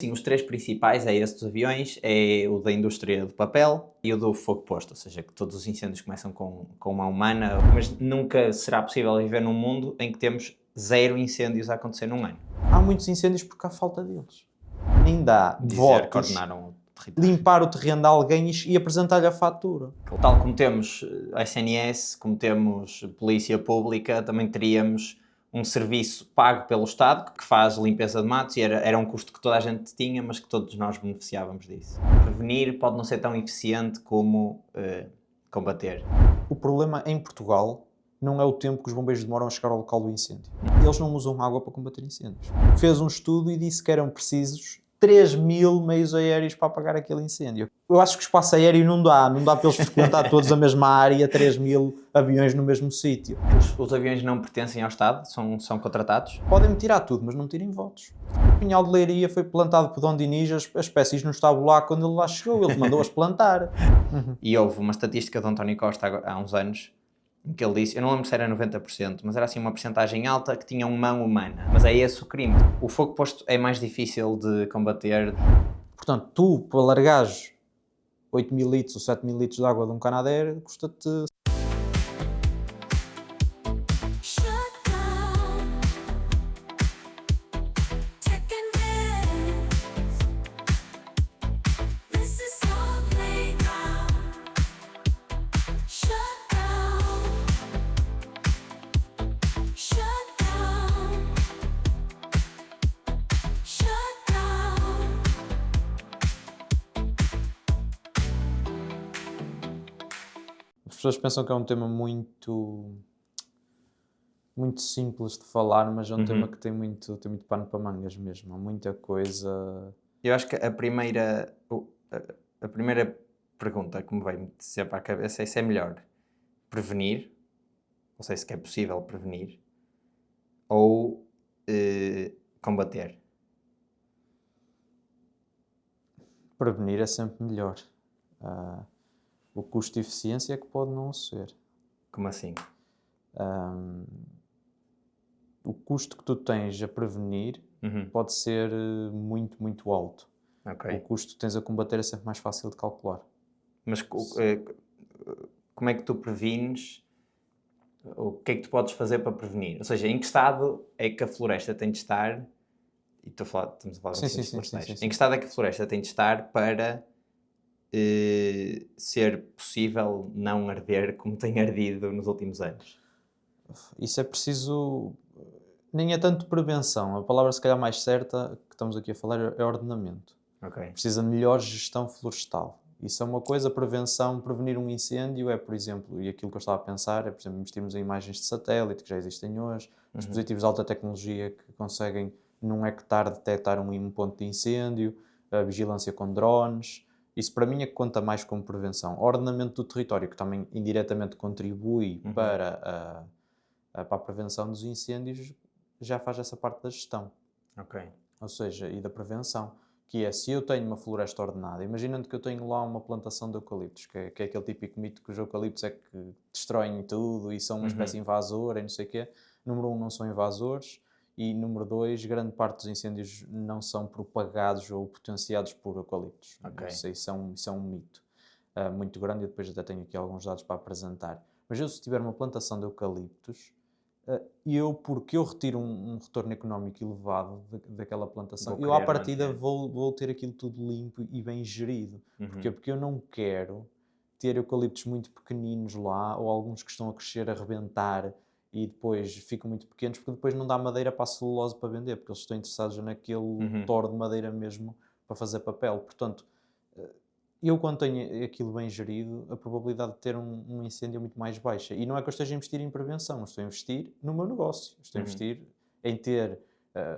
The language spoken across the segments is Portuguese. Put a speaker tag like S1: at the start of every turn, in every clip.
S1: Sim, os três principais é esse dos aviões, é o da indústria do papel e o do fogo posto, ou seja, que todos os incêndios começam com uma humana, mas nunca será possível viver num mundo em que temos zero incêndios a acontecer num ano.
S2: Há muitos incêndios porque há falta deles. Nem dá
S1: Dizer que
S2: votos,
S1: ordenaram o território.
S2: limpar o terreno de alguém e apresentar-lhe a fatura.
S1: Tal como temos SNS, como temos polícia pública, também teríamos um serviço pago pelo Estado que faz limpeza de matos e era um custo que toda a gente tinha, mas que todos nós beneficiávamos disso. Prevenir pode não ser tão eficiente como combater.
S2: O problema em Portugal não é o tempo que os bombeiros demoram a chegar ao local do incêndio. Eles não usam água para combater incêndios. Fez um estudo e disse que eram precisos 3.000 meios aéreos para apagar aquele incêndio. Eu acho que o espaço aéreo não dá para eles frequentar todos a mesma área, 3.000 aviões no mesmo sítio.
S1: Os aviões não pertencem ao Estado, são contratados.
S2: Podem-me tirar tudo, mas não tirem votos. O pinhal de Leiria foi plantado por Dom Dinis, as espécies não estavam lá quando ele lá chegou, ele mandou-as plantar.
S1: E houve uma estatística de António Costa há uns anos, em que ele disse, eu não lembro se era 90%, mas era assim uma percentagem alta que tinha uma mão humana. Mas é esse o crime. O fogo posto é mais difícil de combater.
S2: Portanto, tu, para largares 8.000 litros ou 7.000 litros de água de um Canadair, custa-te... As pessoas pensam que é um tema muito simples de falar, mas é um tema que tem muito pano para mangas mesmo. Há muita coisa...
S1: Eu acho que a primeira pergunta que me veio sempre à cabeça é se é melhor prevenir, não sei se é possível prevenir, ou combater.
S2: Prevenir é sempre melhor. O custo de eficiência é que pode não ser.
S1: Como assim?
S2: O custo que tu tens a prevenir pode ser muito, muito alto.
S1: Okay.
S2: O custo que tens a combater é sempre mais fácil de calcular.
S1: Mas como é que tu prevines? O que é que tu podes fazer para prevenir? Ou seja, em que estado é que a floresta tem de estar? E estamos a falar de incêndios florestais. Em que estado é que a floresta tem de estar para ser possível não arder como tem ardido nos últimos anos?
S2: Isso é preciso... Nem é tanto prevenção. A palavra se calhar mais certa que estamos aqui a falar é ordenamento.
S1: Okay.
S2: Precisa de melhor gestão florestal. Isso é uma coisa, prevenção, prevenir um incêndio é, por exemplo, e aquilo que eu estava a pensar é, por exemplo, investirmos em imagens de satélite, que já existem hoje, dispositivos de alta tecnologia que conseguem, num hectare, detectar um ponto de incêndio, a vigilância com drones. Isso para mim é que conta mais como prevenção. O ordenamento do território, que também indiretamente contribui para a prevenção dos incêndios, já faz essa parte da gestão.
S1: Ok.
S2: Ou seja, e da prevenção. Que é, se eu tenho uma floresta ordenada, imaginando que eu tenho lá uma plantação de eucaliptos, que é aquele típico mito que os eucaliptos é que destroem tudo e são uma espécie invasora e não sei o quê. Número 1, não são invasores. E número 2, grande parte dos incêndios não são propagados ou potenciados por eucaliptos.
S1: Okay.
S2: Isso é um mito muito grande e depois até tenho aqui alguns dados para apresentar. Mas eu, se tiver uma plantação de eucaliptos, porque eu retiro um retorno económico elevado daquela plantação, eu à partida vou ter aquilo tudo limpo e bem gerido. Porquê? Porque eu não quero ter eucaliptos muito pequeninos lá ou alguns que estão a crescer, a rebentar e depois ficam muito pequenos, porque depois não dá madeira para a celulose para vender, porque eles estão interessados naquele toro de madeira mesmo para fazer papel. Portanto, eu quando tenho aquilo bem gerido, a probabilidade de ter um incêndio é muito mais baixa. E não é que eu esteja a investir em prevenção, eu estou a investir no meu negócio. Estou a investir em ter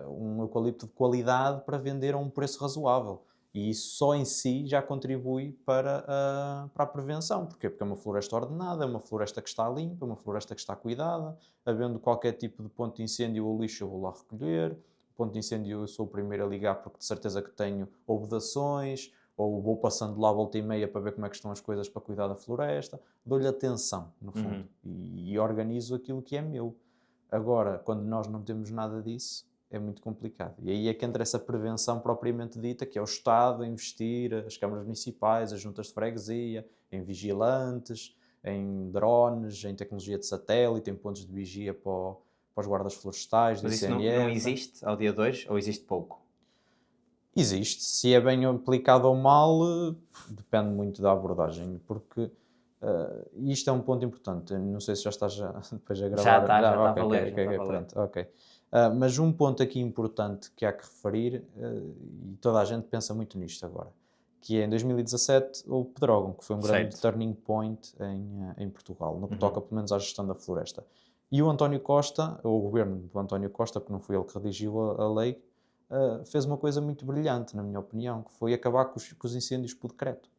S2: um eucalipto de qualidade para vender a um preço razoável. E isso só em si já contribui para a prevenção. Porquê? Porque é uma floresta ordenada, é uma floresta que está limpa, é uma floresta que está cuidada. Havendo qualquer tipo de ponto de incêndio ou lixo, eu vou lá recolher. Ponto de incêndio eu sou o primeiro a ligar porque de certeza que tenho obedações, ou vou passando lá volta e meia para ver como é que estão as coisas para cuidar da floresta, dou-lhe atenção, no fundo, e organizo aquilo que é meu. Agora, quando nós não temos nada disso, é muito complicado. E aí é que entra essa prevenção propriamente dita, que é o Estado a investir, as câmaras municipais, as juntas de freguesia, em vigilantes, em drones, em tecnologia de satélite, em pontos de vigia para os guardas florestais, do
S1: Mas isso não
S2: ICNF.
S1: existe ao dia de hoje ou existe pouco?
S2: Existe. Se é bem aplicado ou mal, depende muito da abordagem, porque isto é um ponto importante. Eu não sei se já estás depois a gravar.
S1: Já está a
S2: Ok,
S1: valer, já está a
S2: ok,
S1: valer.
S2: pronto, ok. Mas um ponto aqui importante que há que referir, e toda a gente pensa muito nisto agora, que é em 2017 houve Pedrógão, que foi um grande
S1: Certo.
S2: turning point em Portugal, no que
S1: Uhum.
S2: toca pelo menos à gestão da floresta. E o António Costa, ou o governo do António Costa, porque não foi ele que redigiu a lei, fez uma coisa muito brilhante, na minha opinião, que foi acabar com os incêndios por decreto.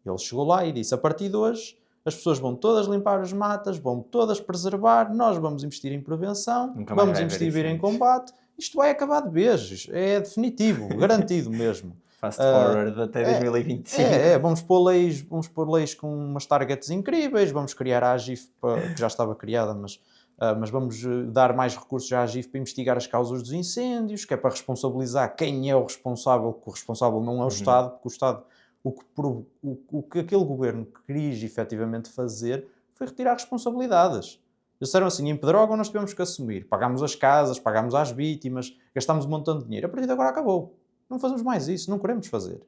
S2: Ele chegou lá e disse, a partir de hoje, as pessoas vão todas limpar as matas, vão todas preservar, nós vamos investir em prevenção,
S1: Nunca mais
S2: vamos
S1: vai haver
S2: investir em
S1: incêndios.
S2: combate, isto vai acabar de vez, é definitivo, garantido mesmo.
S1: Fast forward até 2025.
S2: Vamos pôr leis com umas targets incríveis, vamos criar a AGIF, que já estava criada, mas vamos dar mais recursos à AGIF para investigar as causas dos incêndios, que é para responsabilizar quem é o responsável, que o responsável não é o Estado, porque o Estado, o que aquele governo quis efetivamente fazer foi retirar responsabilidades. Eles disseram assim, em Pedrógão nós tivemos que assumir, pagámos as casas, pagámos às vítimas, gastámos um montão de dinheiro, a partir de agora acabou. Não fazemos mais isso, não queremos fazer.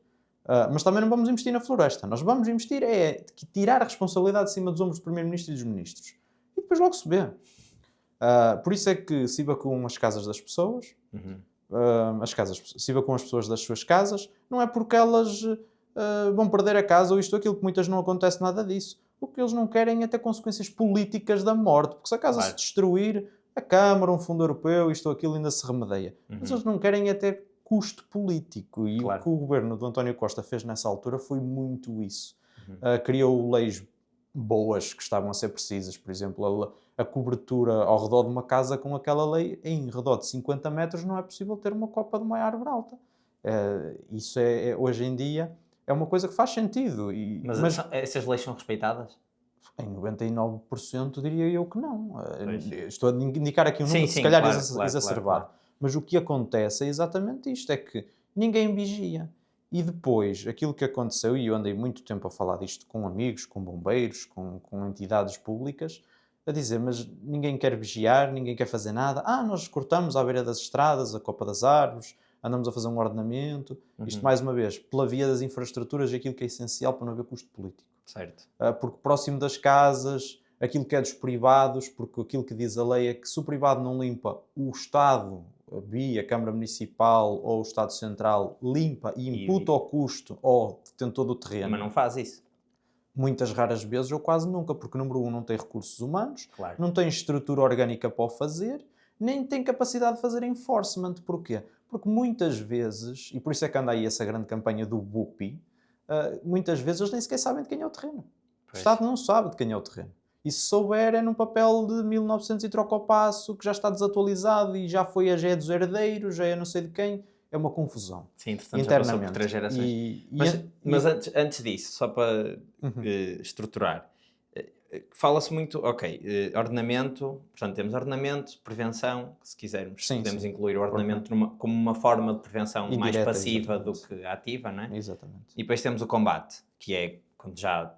S2: Mas também não vamos investir na floresta. Nós vamos investir tirar a responsabilidade de cima dos ombros do Primeiro-Ministro e dos Ministros. E depois logo se vê. Por isso é que se evacuam as casas das pessoas, se evacuam as pessoas das suas casas, não é porque elas vão perder a casa ou isto ou aquilo, que muitas não acontece nada disso. O que eles não querem é ter consequências políticas da morte, porque se a casa se destruir, a Câmara, um fundo europeu, isto ou aquilo ainda se remedeia. Mas eles não querem é ter custo político, e o que o governo do António Costa fez nessa altura foi muito isso. Criou leis boas que estavam a ser precisas, por exemplo, a cobertura ao redor de uma casa com aquela lei, em redor de 50 metros não é possível ter uma copa de uma árvore alta. Isso hoje em dia é uma coisa que faz sentido.
S1: Mas essas leis são respeitadas?
S2: Em 99% diria eu que não.
S1: Pois.
S2: Estou a indicar aqui um número se calhar exacerbado. Mas o que acontece é exatamente isto, é que ninguém vigia. E depois, aquilo que aconteceu, e eu andei muito tempo a falar disto com amigos, com bombeiros, com entidades públicas, a dizer, mas ninguém quer vigiar, ninguém quer fazer nada. Nós cortamos à beira das estradas, a copa das árvores, andamos a fazer um ordenamento. Isto, mais uma vez, pela via das infraestruturas, aquilo que é essencial para não haver custo político.
S1: Certo.
S2: Porque próximo das casas, aquilo que é dos privados, porque aquilo que diz a lei é que se o privado não limpa, o Estado, via Câmara Municipal ou o Estado Central, limpa e imputa o custo ao detentor do terreno.
S1: Mas não faz isso.
S2: Muitas raras vezes ou quase nunca, porque número 1 não tem recursos humanos,
S1: Claro.
S2: não tem estrutura orgânica para o fazer, nem tem capacidade de fazer enforcement. Porquê? Porque muitas vezes, e por isso é que anda aí essa grande campanha do BUPI, muitas vezes eles nem sequer sabem de quem é o terreno. O Estado não sabe de quem é o terreno. E se souber é num papel de 1900 e troca ao passo, que já está desatualizado e já foi a já é dos herdeiros, já é não sei de quem. É uma confusão.
S1: Sim, entretanto já passou por 3 gerações. Mas antes disso, só para estruturar, fala-se muito, ordenamento, portanto temos ordenamento, prevenção, se quisermos, podemos incluir o ordenamento como uma forma de prevenção mais passiva do que ativa, não é?
S2: Exatamente.
S1: E depois temos o combate, que é quando já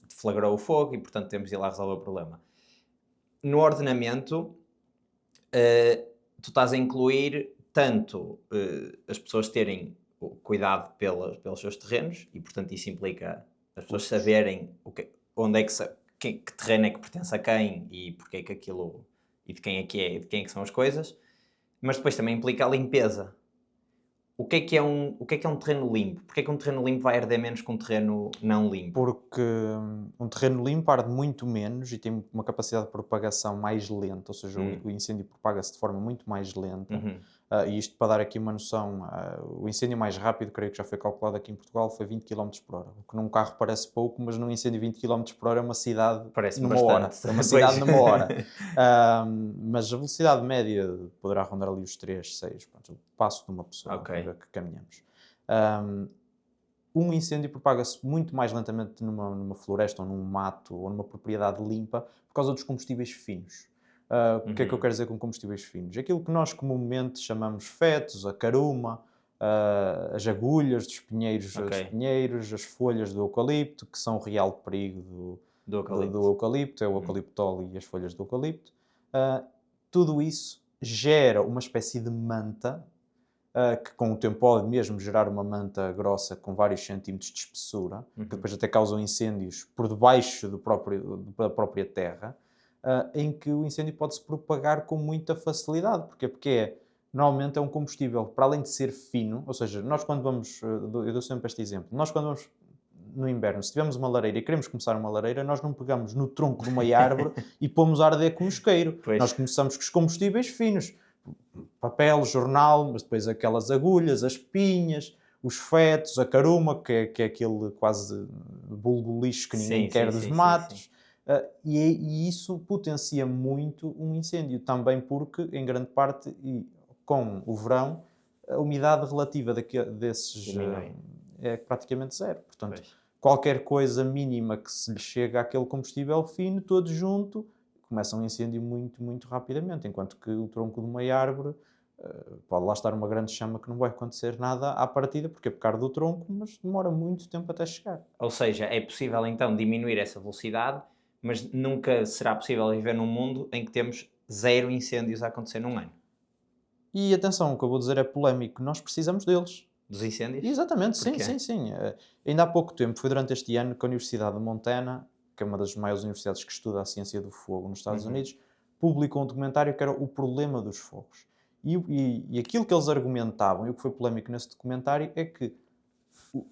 S1: deflagrou o fogo e portanto temos de ir lá resolver o problema. No ordenamento, tu estás a incluir tanto as pessoas terem cuidado pelos seus terrenos e portanto isso implica as pessoas saberem onde é que terreno é que pertence a quem e porque é que aquilo e de quem é que e de quem é que são as coisas, mas depois também implica a limpeza. O que é um terreno limpo? Porque é que um terreno limpo vai arder menos que um terreno não limpo?
S2: Porque um terreno limpo arde muito menos e tem uma capacidade de propagação mais lenta, ou seja, o incêndio propaga-se de forma muito mais lenta. E isto para dar aqui uma noção, o incêndio mais rápido, creio que já foi calculado aqui em Portugal, foi 20 km por hora. O que num carro parece pouco, mas num incêndio 20 km por hora é uma cidade numa hora. É uma cidade numa hora. Mas a velocidade média poderá rondar ali os 3, 6, o passo de uma pessoa que caminhamos. Um incêndio propaga-se muito mais lentamente numa floresta ou num mato ou numa propriedade limpa por causa dos combustíveis finos. O que é que eu quero dizer com combustíveis finos? Aquilo que nós comumente chamamos fetos, a caruma, as agulhas dos
S1: Ok.
S2: pinheiros, as folhas do eucalipto, que são o real perigo
S1: Do
S2: do
S1: eucalipto.
S2: eucalipto, é o eucaliptol e as folhas do eucalipto. Ah, tudo isso gera uma espécie de manta, que com o tempo pode mesmo gerar uma manta grossa com vários centímetros de espessura, que depois até causam incêndios por debaixo da própria terra, em que o incêndio pode se propagar com muita facilidade. Porquê? Porque normalmente é um combustível, para além de ser fino, ou seja, nós quando vamos, eu dou sempre este exemplo, nós quando vamos no inverno, se tivermos uma lareira e queremos começar uma lareira, nós não pegamos no tronco de uma árvore e pomos a arder com um isqueiro.
S1: Pois.
S2: Nós começamos com os combustíveis finos. Papel, jornal, mas depois aquelas agulhas, as pinhas, os fetos, a caruma, que é aquele quase bulbo lixo que ninguém
S1: Sim,
S2: quer
S1: sim,
S2: dos
S1: sim, sim, sim.
S2: matos. E isso potencia muito um incêndio, também porque, em grande parte, e com o verão, a umidade relativa desses
S1: Diminui.
S2: é praticamente zero. Portanto,
S1: Pois.
S2: qualquer coisa mínima que se lhe chega àquele combustível fino, todo junto, começa um incêndio muito, muito rapidamente, enquanto que o tronco de uma árvore pode lá estar uma grande chama que não vai acontecer nada à partida, porque é por causa do tronco, mas demora muito tempo até chegar.
S1: Ou seja, é possível então diminuir essa velocidade, mas nunca será possível viver num mundo em que temos zero incêndios a acontecer num ano.
S2: E atenção, o que eu vou dizer é polémico, nós precisamos deles.
S1: Dos incêndios?
S2: Exatamente, sim,
S1: Porquê?
S2: sim, sim. Ainda há pouco tempo, foi durante este ano que a Universidade de Montana, que é uma das maiores universidades que estuda a ciência do fogo nos Estados
S1: Uhum.
S2: Unidos, publicou um documentário que era o problema dos fogos. E aquilo que eles argumentavam, e o que foi polémico nesse documentário, é que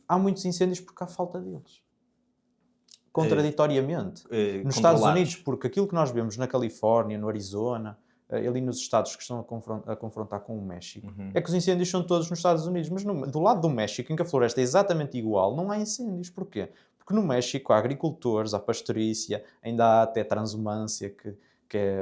S2: há muitos incêndios porque há falta deles.
S1: Eh,
S2: Contraditoriamente. Nos Estados Unidos,
S1: controlados.
S2: porque aquilo que nós vemos na Califórnia, no Arizona, ali nos estados que estão a confrontar com o México,
S1: Uhum.
S2: é que os incêndios são todos nos Estados Unidos. Mas do lado do México, em que a floresta é exatamente igual, não há incêndios. Porquê? Porque no México há agricultores, há pastorícia, ainda há até transumância, que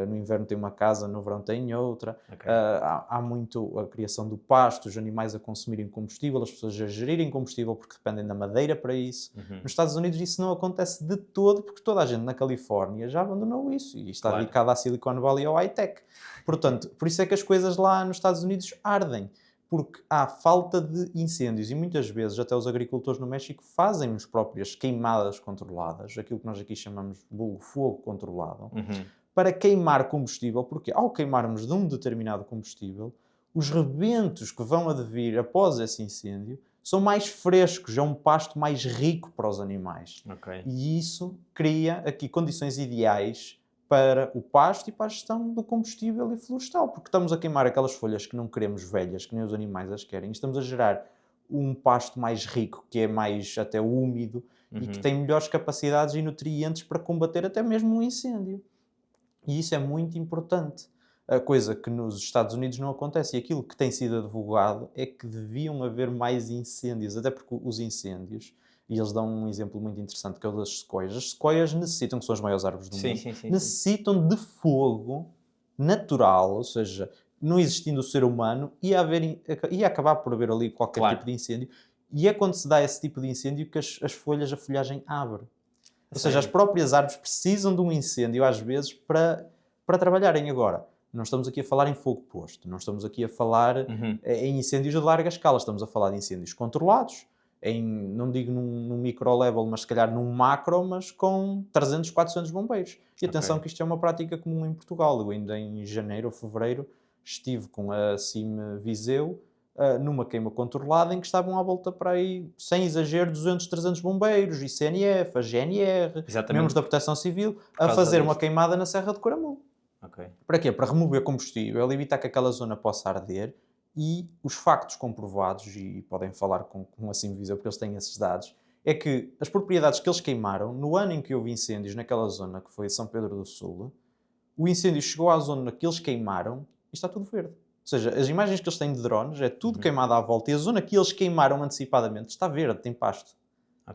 S2: no inverno tem uma casa, no verão tem outra.
S1: Ok.
S2: Há muito a criação do pasto, os animais a consumirem combustível, as pessoas a gerirem combustível porque dependem da madeira para isso.
S1: Uhum.
S2: Nos Estados Unidos isso não acontece de todo, porque toda a gente na Califórnia já abandonou isso e está
S1: Claro.
S2: dedicada à Silicon Valley e ao high-tech. Portanto, por isso é que as coisas lá nos Estados Unidos ardem, porque há falta de incêndios e muitas vezes até os agricultores no México fazem as próprias queimadas controladas, aquilo que nós aqui chamamos de fogo controlado,
S1: Uhum.
S2: para queimar combustível, porque ao queimarmos de um determinado combustível, os rebentos que vão advir após esse incêndio são mais frescos, é um pasto mais rico para os animais.
S1: Ok.
S2: E isso cria aqui condições ideais para o pasto e para a gestão do combustível e florestal, porque estamos a queimar aquelas folhas que não queremos velhas, que nem os animais as querem, e estamos a gerar um pasto mais rico, que é mais até úmido e que
S1: Uhum.
S2: tem melhores capacidades e nutrientes para combater até mesmo um incêndio. E isso é muito importante. A coisa que nos Estados Unidos não acontece. E aquilo que tem sido advogado é que deviam haver mais incêndios, até porque os incêndios, e eles dão um exemplo muito interessante que é o das sequoias. As sequoias necessitam, que são as maiores árvores do
S1: Sim,
S2: mundo,
S1: sim, sim, sim.
S2: necessitam de fogo natural, ou seja, não existindo o ser humano, ia acabar por haver ali qualquer
S1: Claro.
S2: tipo de incêndio. E é quando se dá esse tipo de incêndio que as folhas, a folhagem abre. Ou seja, as
S1: Sério?
S2: próprias árvores precisam de um incêndio, às vezes, para trabalharem. Agora, não estamos aqui a falar em fogo posto, não estamos aqui a falar
S1: Uhum.
S2: em incêndios de larga escala, estamos a falar de incêndios controlados, não digo num micro-level, mas se calhar num macro, mas com 300, 400 bombeiros. E atenção
S1: Ok.
S2: que isto é uma prática comum em Portugal. Eu ainda em janeiro ou fevereiro estive com a CIM Viseu, numa queima controlada em que estavam à volta para aí, sem exagero, 200, 300 bombeiros, ICNF, a GNR, membros
S1: Exatamente
S2: da
S1: por
S2: Proteção Civil, a
S1: causa
S2: fazer uma
S1: disto.
S2: queimada na Serra de Coramulo.
S1: Ok.
S2: Para quê? Para remover combustível, evitar que aquela zona possa arder e os factos comprovados, e podem falar com a CIM Viseu porque eles têm esses dados, é que as propriedades que eles queimaram, no ano em que houve incêndios naquela zona, que foi São Pedro do Sul, o incêndio chegou à zona que eles queimaram e está tudo verde. Ou seja, as imagens que eles têm de drones é tudo
S1: Uhum.
S2: queimado à volta e a zona que eles queimaram antecipadamente está verde, tem pasto.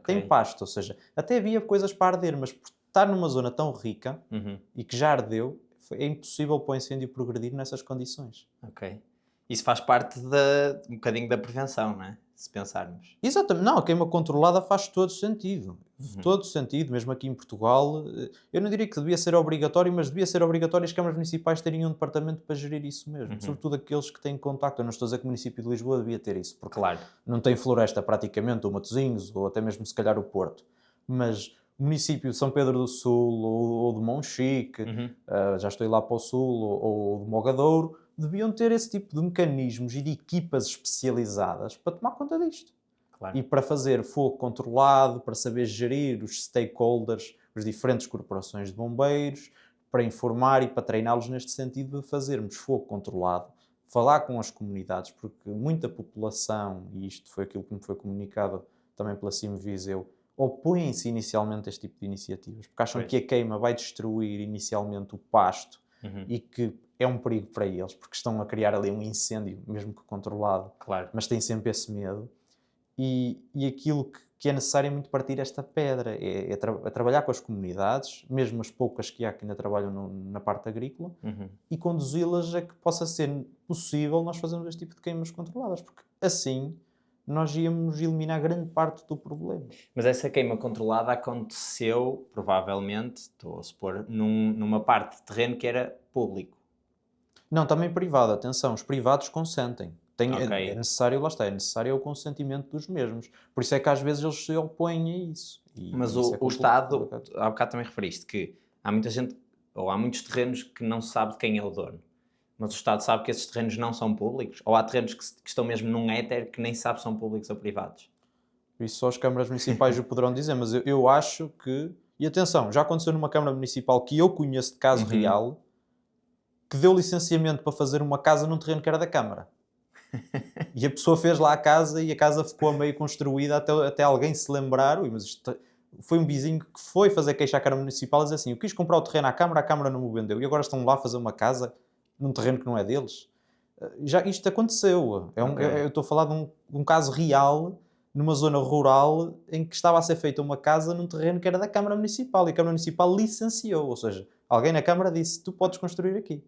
S2: Tem
S1: Ok.
S2: pasto, ou seja, até havia coisas para arder, mas por estar numa zona tão rica
S1: Uhum.
S2: e que já ardeu, é impossível para o incêndio progredir nessas condições.
S1: Ok. Isso faz parte um bocadinho da prevenção, não é? se pensarmos.
S2: Exatamente. Não, a queima controlada faz todo sentido. Todo sentido, mesmo aqui em Portugal. Eu não diria que devia ser obrigatório, mas devia ser obrigatório as câmaras municipais terem um departamento para gerir isso mesmo. Sobretudo aqueles que têm contacto. Eu não estou a dizer que o município de Lisboa devia ter isso, porque
S1: Claro.
S2: não tem floresta praticamente, ou Matosinhos, ou até mesmo se calhar o Porto. Mas o município de São Pedro do Sul, ou de Monchique, já estou a ir lá para o Sul, ou de Mogadouro, deviam ter esse tipo de mecanismos e de equipas especializadas para tomar conta disto.
S1: Claro.
S2: E para fazer fogo controlado, para saber gerir os stakeholders, as diferentes corporações de bombeiros, para informar e para treiná-los neste sentido de fazermos fogo controlado, falar com as comunidades, porque muita população, e isto foi aquilo que me foi comunicado também pela CIM Viseu, opõem-se inicialmente a este tipo de iniciativas, porque acham que a queima vai destruir inicialmente o pasto e que é um perigo para eles, porque estão a criar ali um incêndio, mesmo que controlado,
S1: Claro.
S2: mas têm sempre esse medo. E aquilo que é necessário é muito partir esta pedra, é trabalhar com as comunidades, mesmo as poucas que há que ainda trabalham na parte agrícola, e conduzi-las a que possa ser possível nós fazermos este tipo de queimas controladas, porque assim nós íamos eliminar grande parte do problema.
S1: Mas essa queima controlada aconteceu, provavelmente, estou a supor, numa parte de terreno que era público.
S2: Não, também privado, atenção, os privados consentem.
S1: Ok.
S2: É necessário, lá está, é necessário o consentimento dos mesmos. Por isso é que às vezes eles se opõem a isso.
S1: Mas
S2: isso é
S1: o Estado,
S2: complicado.
S1: há bocado também referiste que há muita gente, ou há muitos terrenos que não se sabe de quem é o dono. Mas o Estado sabe que esses terrenos não são públicos? Ou há terrenos que estão mesmo num éter que nem sabe se são públicos ou privados?
S2: Isso só as câmaras municipais o poderão dizer, mas eu acho que... E atenção, já aconteceu numa câmara municipal que eu conheço de caso real, que deu licenciamento para fazer uma casa num terreno que era da câmara. E a pessoa fez lá a casa e a casa ficou a meio construída até alguém se lembrar. Ui, mas isto foi um vizinho que foi fazer queixa à Câmara Municipal e dizer assim: eu quis comprar o terreno à Câmara, a Câmara não me vendeu. E agora estão lá a fazer uma casa num terreno que não é deles. Já isto aconteceu. Eu estou a falar de um caso real, numa zona rural, em que estava a ser feita uma casa num terreno que era da Câmara Municipal. E a Câmara Municipal licenciou. Ou seja, alguém na Câmara disse: tu podes construir aqui.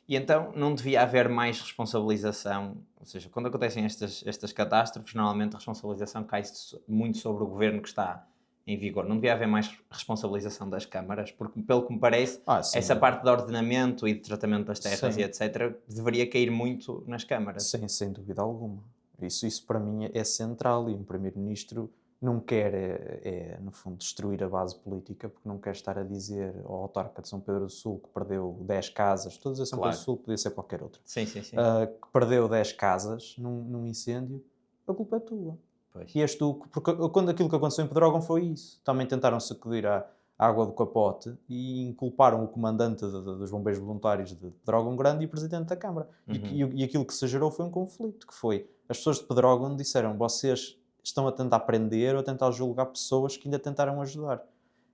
S1: E então não devia haver mais responsabilização, ou seja, quando acontecem estas catástrofes, normalmente a responsabilização cai muito sobre o governo que está em vigor. Não devia haver mais responsabilização das câmaras, porque pelo que me parece, essa parte de ordenamento e de tratamento das terras e etc. deveria cair muito nas câmaras.
S2: Sim, sem dúvida alguma. Isso para mim é central e um primeiro-ministro não quer, no fundo, destruir a base política, porque não quer estar a dizer ao autarca de São Pedro do Sul que perdeu 10 casas, estou a dizer São Pedro do Sul, podia ser qualquer outro,
S1: Sim.
S2: que perdeu 10 casas num incêndio, a culpa é tua.
S1: Pois.
S2: E és tu, porque quando aquilo que aconteceu em Pedrógão foi isso, também tentaram sacudir a água do capote e inculparam o comandante dos bombeiros voluntários de Pedrógão Grande e o presidente da Câmara. E aquilo que se gerou foi um conflito, que foi, as pessoas de Pedrógão disseram, vocês estão a tentar prender ou a tentar julgar pessoas que ainda tentaram ajudar.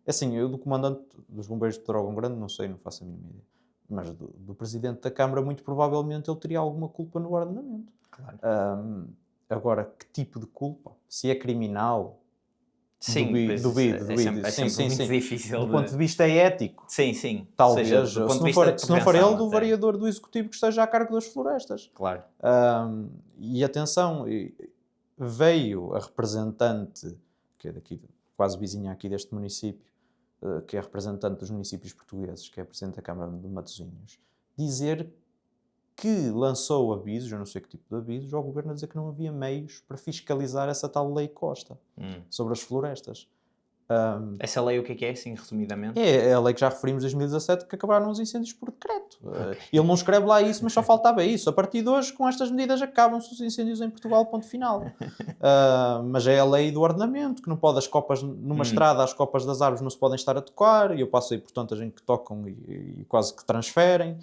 S2: Assim, eu do comandante dos bombeiros de Pedrógão Grande não sei, não faço a mínima ideia. Mas do presidente da Câmara, muito provavelmente ele teria alguma culpa no ordenamento.
S1: Claro.
S2: Agora, que tipo de culpa? Se é criminal?
S1: Sim,
S2: duvido.
S1: É sempre muito difícil.
S2: Do ponto de vista ético.
S1: Sim.
S2: Talvez.
S1: Ou seja, do ponto de vista
S2: se não for ele, do vereador do Executivo que esteja a cargo das florestas.
S1: Claro.
S2: E atenção, veio a representante, que é daqui, quase vizinha aqui deste município, que é a representante dos municípios portugueses, que é a Presidente da Câmara de Matosinhos, dizer que lançou avisos, eu não sei que tipo de avisos, ao Governo a dizer que não havia meios para fiscalizar essa tal lei Costa sobre as florestas.
S1: Essa lei o que é, assim, resumidamente?
S2: É a lei que já referimos em 2017, que acabaram os incêndios por decreto. Ele não escreve lá isso, mas só faltava isso. A partir de hoje, com estas medidas, acabam-se os incêndios em Portugal, ponto final. Mas é a lei do ordenamento, que não pode as copas, numa estrada, as copas das árvores não se podem estar a tocar, e eu passo aí por tanta gente que tocam e quase que transferem,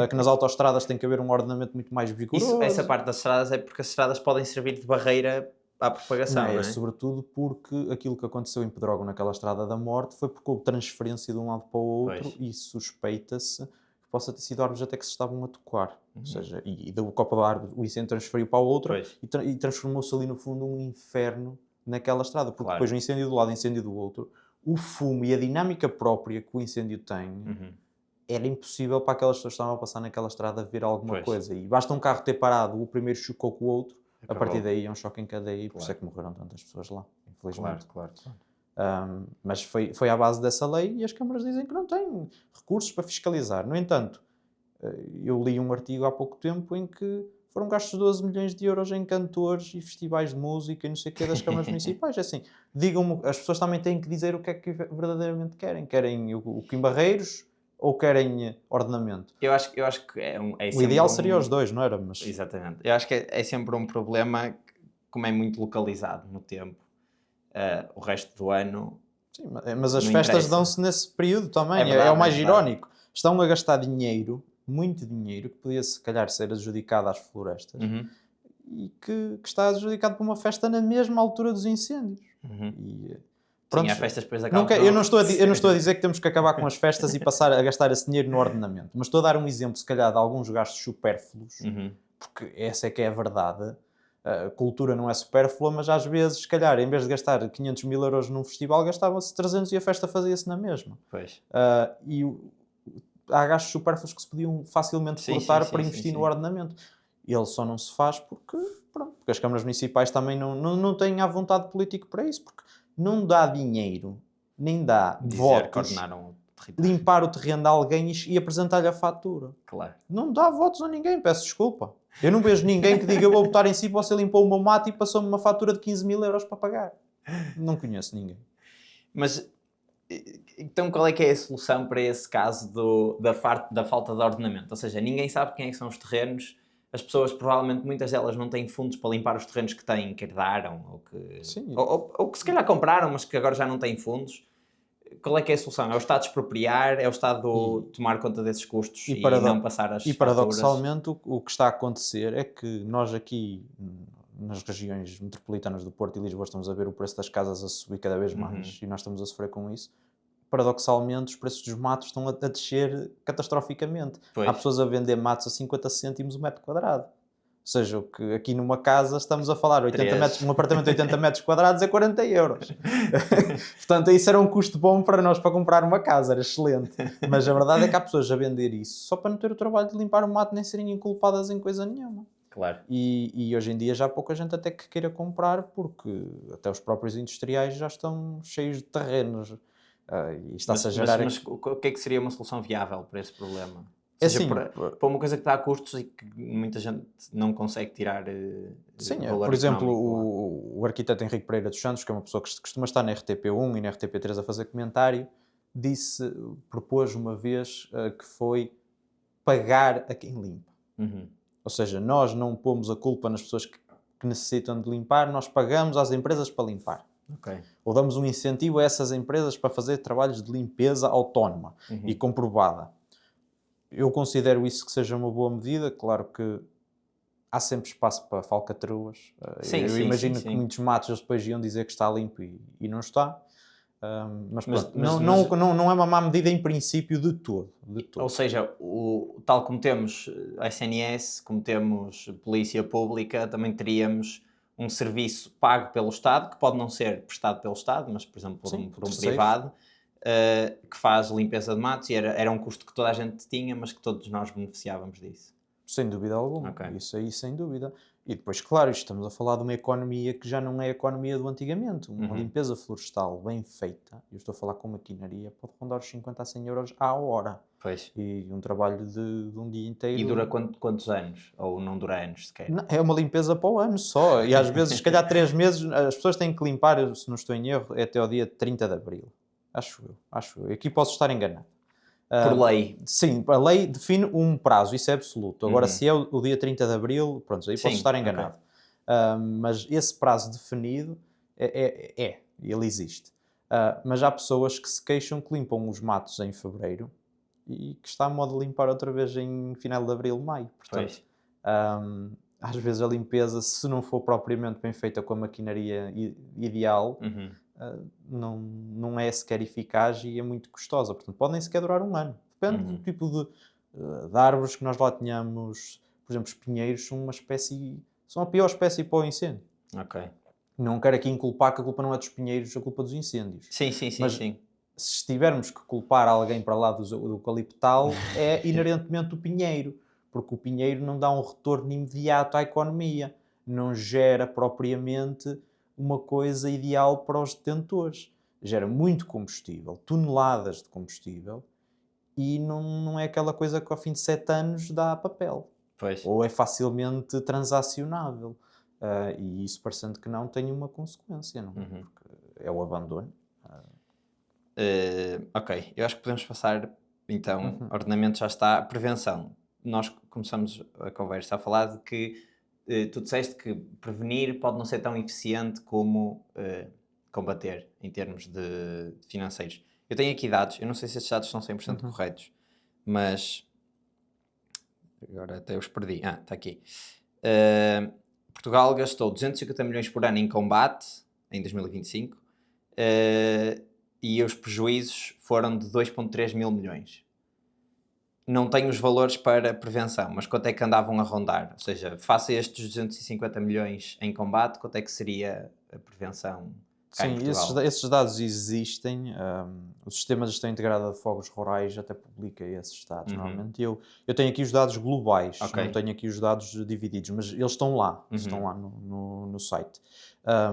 S2: que nas autoestradas tem que haver um ordenamento muito mais vigoroso.
S1: Essa parte das estradas é porque as estradas podem servir de barreira à propagação, não é?
S2: Sobretudo porque aquilo que aconteceu em Pedrógão naquela estrada da morte foi porque houve transferência de um lado para o outro e suspeita-se que possa ter sido árvores até que se estavam a tocar. Ou seja, e da copa da árvore o incêndio transferiu para o outro e transformou-se ali no fundo um inferno naquela estrada. Porque depois o incêndio de um lado e o incêndio do outro, o fumo e a dinâmica própria que o incêndio tem... Era impossível para aquelas pessoas que estavam a passar naquela estrada ver alguma coisa. E basta um carro ter parado, o primeiro chocou com o outro, A partir
S1: Acabou.
S2: daí é um choque em cadeia e por isso é
S1: Claro.
S2: que morreram tantas pessoas lá, infelizmente.
S1: Claro, claro.
S2: Mas foi à base dessa lei e as câmaras dizem que não têm recursos para fiscalizar. No entanto, eu li um artigo há pouco tempo em que foram gastos 12 milhões de euros em cantores e festivais de música e não sei o que das câmaras municipais. É assim, digam-me, as pessoas também têm que dizer o que é que verdadeiramente querem. Querem o Kim Barreiros ou querem ordenamento?
S1: Eu acho que é
S2: O
S1: sempre
S2: ideal seria os dois, não era? Mas
S1: Exatamente. Eu acho que é sempre um problema, como é muito localizado no tempo. O resto do ano
S2: sim, mas as
S1: não
S2: festas
S1: interessa.
S2: dão-se nesse período também.
S1: É verdade,
S2: o mais
S1: é verdade.
S2: irónico. Estão a gastar dinheiro, muito dinheiro, que podia se calhar ser adjudicado às florestas
S1: Uhum,
S2: e que está adjudicado para uma festa na mesma altura dos incêndios.
S1: uhum.
S2: E,
S1: Sim,
S2: pronto,
S1: há festas depois
S2: não
S1: acabam.
S2: eu não estou a dizer que temos que acabar com as festas e passar a gastar esse dinheiro no ordenamento, mas estou a dar um exemplo, se calhar, de alguns gastos supérfluos,
S1: Uhum.
S2: porque essa é que é a verdade. A cultura não é supérflua, mas às vezes, se calhar, em vez de gastar 500 mil euros num festival, gastava-se 300 e a festa fazia-se na mesma.
S1: Pois.
S2: Há gastos supérfluos que se podiam facilmente
S1: Sim,
S2: cortar
S1: sim,
S2: para
S1: sim,
S2: investir
S1: sim,
S2: no
S1: sim.
S2: ordenamento. E ele só não se faz porque as câmaras municipais também não têm à vontade política para isso, porque não dá dinheiro, nem dá
S1: Dizer que
S2: votos,
S1: ordenaram o território.
S2: limpar o terreno de alguém e apresentar-lhe a fatura.
S1: Claro.
S2: Não dá votos a ninguém, peço desculpa. Eu não vejo ninguém que diga eu vou votar em si, você limpou o meu mato e passou-me uma fatura de 15 mil euros para pagar. Não conheço ninguém.
S1: Mas então qual é que é a solução para esse caso da falta de ordenamento? Ou seja, ninguém sabe quem é que são os terrenos, as pessoas provavelmente, muitas delas não têm fundos para limpar os terrenos que têm, que herdaram,
S2: Sim.
S1: ou que se calhar compraram, mas que agora já não têm fundos. Qual é que é a solução? É o Estado expropriar? É o Estado tomar conta desses custos e não passar as
S2: E
S1: faturas?
S2: paradoxalmente o que está a acontecer é que nós aqui nas regiões metropolitanas do Porto e Lisboa estamos a ver o preço das casas a subir cada vez mais e nós estamos a sofrer com isso. Paradoxalmente os preços dos matos estão a descer catastroficamente.
S1: Pois.
S2: Há pessoas a vender matos a 50 cêntimos o metro quadrado. Ou seja, o que aqui numa casa estamos a falar 80 metros, um apartamento de 80 metros quadrados é 40 euros. Portanto, isso era um custo bom para nós para comprar uma casa, era excelente. Mas a verdade é que há pessoas a vender isso só para não ter o trabalho de limpar o mato nem serem inculpadas em coisa nenhuma.
S1: Claro.
S2: E hoje em dia já há pouca gente até que queira comprar porque até os próprios industriais já estão cheios de terrenos. E está-se a gerar...
S1: Mas o que é que seria uma solução viável para esse problema?
S2: É
S1: Ou seja,
S2: assim,
S1: para uma coisa que dá custos e que muita gente não consegue tirar
S2: sim,
S1: valor
S2: por exemplo,
S1: económico.
S2: o arquiteto Henrique Pereira dos Santos, que é uma pessoa que costuma estar na RTP1 e na RTP3 a fazer comentário, propôs uma vez que foi pagar a quem limpa.
S1: Uhum.
S2: Ou seja, nós não pomos a culpa nas pessoas que necessitam de limpar, nós pagamos às empresas para limpar.
S1: Ok.
S2: Ou damos um incentivo a essas empresas para fazer trabalhos de limpeza autónoma e comprovada. Eu considero isso que seja uma boa medida. Claro que há sempre espaço para falcatruas. Eu imagino que muitos matos eles depois iam dizer que está limpo e não está. Mas pronto, não é uma má medida em princípio de todo.
S1: Ou seja, tal como temos a SNS, como temos Polícia Pública, também teríamos um serviço pago pelo Estado, que pode não ser prestado pelo Estado, mas, por exemplo, por um privado, que faz limpeza de matos, e era um custo que toda a gente tinha, mas que todos nós beneficiávamos disso.
S2: Sem dúvida alguma,
S1: Okay.
S2: Isso aí sem dúvida. E depois, claro, estamos a falar de uma economia que já não é a economia do antigamente. Uma limpeza florestal bem feita, eu estou a falar com maquinaria, pode rondar os 50 a 100 euros à hora.
S1: Pois.
S2: E um trabalho de um dia inteiro...
S1: E dura quantos anos? Ou não dura anos sequer?
S2: Não, é uma limpeza para o ano só. E às vezes, se calhar 3 meses, as pessoas têm que limpar, se não estou em erro, é até ao dia 30 de Abril. Acho eu. Aqui posso estar enganado.
S1: Por lei.
S2: Sim, a lei define um prazo, isso é absoluto. Agora, se é o dia 30 de Abril, pronto, aí posso estar enganado. Okay. Mas esse prazo definido ele existe. Mas há pessoas que se queixam que limpam os matos em fevereiro e que está a modo de limpar outra vez em final de abril, maio. Portanto, às vezes a limpeza, se não for propriamente bem feita com a maquinaria ideal, não é sequer eficaz e é muito custosa. Portanto, pode nem sequer durar um ano. Depende do tipo de árvores que nós lá tenhamos. Por exemplo, os pinheiros são a pior espécie para o incêndio.
S1: Ok.
S2: Não quero aqui inculpar que a culpa não é dos pinheiros, a culpa dos incêndios.
S1: Sim.
S2: Mas se tivermos que culpar alguém para lá do eucaliptal, é inerentemente o pinheiro. Porque o pinheiro não dá um retorno imediato à economia. não gera propriamente uma coisa ideal para os detentores. Gera muito combustível, toneladas de combustível, e não é aquela coisa que ao fim de 7 anos dá papel.
S1: Pois.
S2: Ou é facilmente transacionável. E isso, parecendo que não, tem uma consequência, não é? Porque é o abandono.
S1: Ok, eu acho que podemos passar, então,
S2: Uhum.
S1: ordenamento já está, prevenção. Nós começamos a conversa a falar de que tu disseste que prevenir pode não ser tão eficiente como combater em termos de financeiros. Eu tenho aqui dados, eu não sei se estes dados são 100%
S2: Uhum.
S1: corretos, mas agora até os perdi. Ah, está aqui. Uh, Portugal gastou 250 milhões por ano em combate em 2025 e os prejuízos foram de 2,3 mil milhões. Não tenho os valores para prevenção, mas quanto é que andavam a rondar? Ou seja, face a estes 250 milhões em combate, quanto é que seria a prevenção cá em
S2: Sim, esses,
S1: Portugal?
S2: esses dados existem. O Sistema de Gestão Integrada de Fogos Rurais até publica esses dados.
S1: Uhum.
S2: Normalmente eu tenho aqui os dados globais,
S1: Ok.
S2: não tenho aqui os dados divididos, mas eles estão lá,
S1: Uhum.
S2: no site.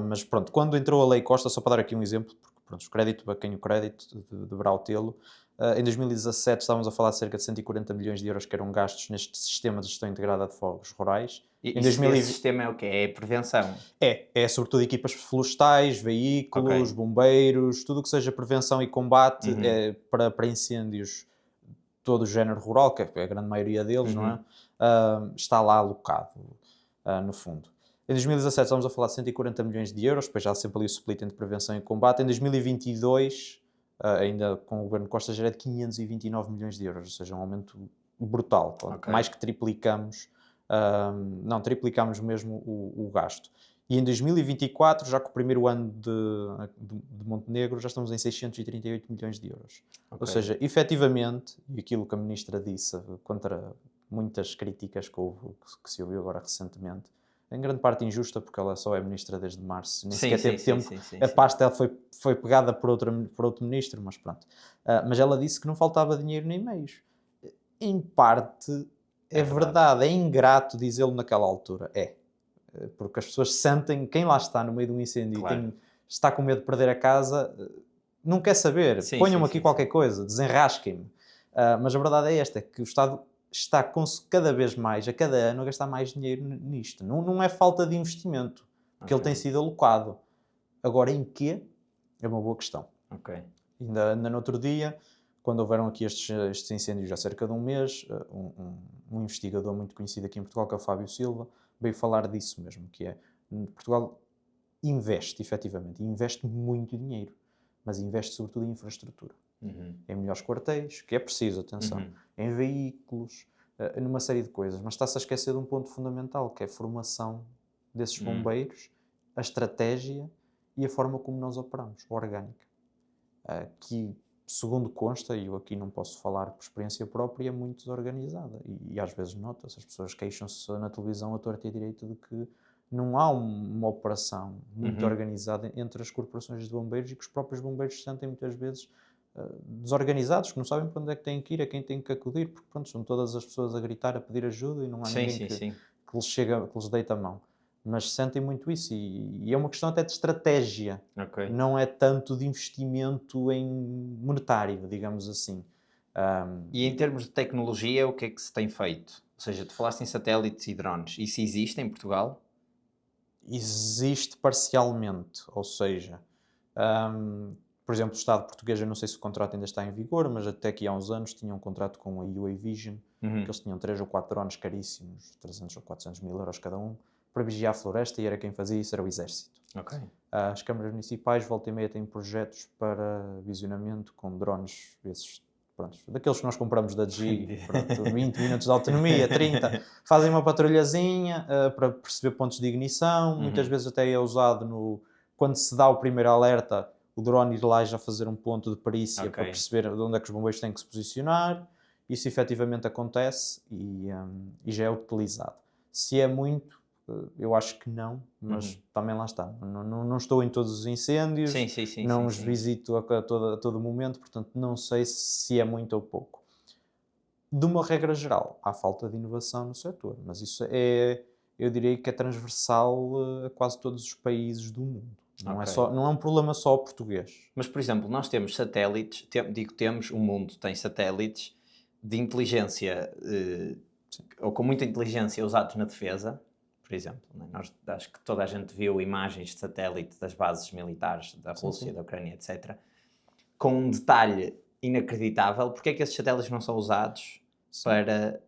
S2: Mas pronto, quando entrou a Lei Costa, só para dar aqui um exemplo, porque pronto, o crédito, a quem o crédito deverá tê-lo, em 2017 estávamos a falar de cerca de 140 milhões de euros que eram gastos neste Sistema de Gestão Integrada de Fogos Rurais. Em
S1: Esse
S2: 2020,
S1: sistema é o quê? É prevenção?
S2: é sobretudo equipas florestais,
S1: Ok.
S2: veículos, bombeiros, tudo o que seja prevenção e combate
S1: Uhum.
S2: para incêndios, todo o género rural, que é a grande maioria deles, não é?
S1: Uhum.
S2: Está lá alocado, no fundo. Em 2017 estamos a falar de 140 milhões de euros, depois já há sempre ali o split entre prevenção e combate. Em 2022, ainda com o governo Costa, já era de 529 milhões de euros, ou seja, um aumento brutal,
S1: Ok.
S2: mais que triplicamos, não, triplicamos mesmo o gasto. E em 2024, já com o primeiro ano de Montenegro, já estamos em 638 milhões de euros. Ou
S1: Ok.
S2: seja, efetivamente, e aquilo que a ministra disse, contra muitas críticas que se ouviu agora recentemente, em grande parte injusta, porque ela só é ministra desde março, nem
S1: Sim,
S2: sequer
S1: sim,
S2: teve
S1: sim,
S2: tempo,
S1: sim, sim,
S2: a
S1: sim.
S2: pasta foi pegada por outro ministro, mas pronto. Mas ela disse que não faltava dinheiro nem meios. Em parte,
S1: É
S2: é
S1: verdade.
S2: verdade, é ingrato dizê-lo naquela altura, porque as pessoas sentem, quem lá está no meio de um incêndio
S1: Claro.
S2: está com medo de perder a casa, não quer saber,
S1: Sim, sim,
S2: ponham-me aqui
S1: sim,
S2: qualquer
S1: sim.
S2: coisa, desenrasquem-me. Mas a verdade é esta, que o Estado está cada vez mais, a cada ano, a gastar mais dinheiro nisto. Não é falta de investimento, porque
S1: Ok.
S2: ele tem sido alocado. Agora, em quê? É uma boa questão.
S1: Ok.
S2: Ainda no outro dia, quando houveram aqui estes incêndios há cerca de um mês, um investigador muito conhecido aqui em Portugal, que é o Fábio Silva, veio falar disso mesmo, que é, Portugal investe, efetivamente, e investe muito dinheiro, mas investe sobretudo em infraestrutura,
S1: Uhum.
S2: em melhores quartéis, que é preciso, atenção,
S1: Uhum.
S2: em veículos, numa série de coisas, mas está-se a esquecer de um ponto fundamental, que é a formação desses
S1: Uhum.
S2: bombeiros, a estratégia e a forma como nós operamos, a orgânica, que, segundo consta, e eu aqui não posso falar por experiência própria, é muito desorganizada. E às vezes nota-se, as pessoas queixam-se na televisão a torto e a direito de que não há uma operação muito
S1: Uhum.
S2: organizada entre as corporações de bombeiros e que os próprios bombeiros se sentem muitas vezes desorganizados, que não sabem para onde é que têm que ir, a quem têm que acudir, porque pronto, são todas as pessoas a gritar, a pedir ajuda e não há
S1: Sim,
S2: ninguém
S1: sim, sim.
S2: que lhes chega, que lhes deita a mão. Mas sentem muito isso e é uma questão até de estratégia,
S1: Ok.
S2: não é tanto de investimento em monetário, digamos assim.
S1: E em termos de tecnologia, o que é que se tem feito? Ou seja, tu falaste em satélites e drones. Isso existe em Portugal?
S2: Existe parcialmente, ou seja, hum, por exemplo, o Estado português, eu não sei se o contrato ainda está em vigor, mas até aqui há uns anos tinha um contrato com a UA Vision, que
S1: Uhum.
S2: eles tinham 3 ou 4 drones caríssimos, 300 ou 400 mil euros cada um, para vigiar a floresta, e era quem fazia isso, era o Exército.
S1: Ok.
S2: As câmaras municipais, volta e meia, têm projetos para visionamento com drones, esses, pronto, daqueles que nós compramos da G, pronto, 20 minutos de autonomia, 30, fazem uma patrulhazinha para perceber pontos de ignição, muitas
S1: Uhum.
S2: vezes até é usado quando se dá o primeiro alerta, o drone ir lá e já fazer um ponto de perícia
S1: Ok.
S2: para perceber de onde é que os bombeiros têm que se posicionar. Isso efetivamente acontece e já é utilizado. Se é muito, eu acho que não, mas
S1: Uhum.
S2: também lá está. Não estou em todos os incêndios,
S1: Sim, sim, sim,
S2: não
S1: sim,
S2: os
S1: sim.
S2: visito a todo momento, portanto não sei se é muito ou pouco. De uma regra geral, há falta de inovação no setor, mas isso eu diria que é transversal a quase todos os países do mundo. Não é,
S1: Ok.
S2: não é um problema só português.
S1: Mas, por exemplo, nós temos satélites, temos, o mundo tem satélites de inteligência, ou com muita inteligência usados na defesa, por exemplo. Né? Acho que toda a gente viu imagens de satélite das bases militares da Rússia,
S2: Sim.
S1: da Ucrânia, etc. Com um detalhe inacreditável. Porque é que esses satélites não são usados
S2: Sim.
S1: para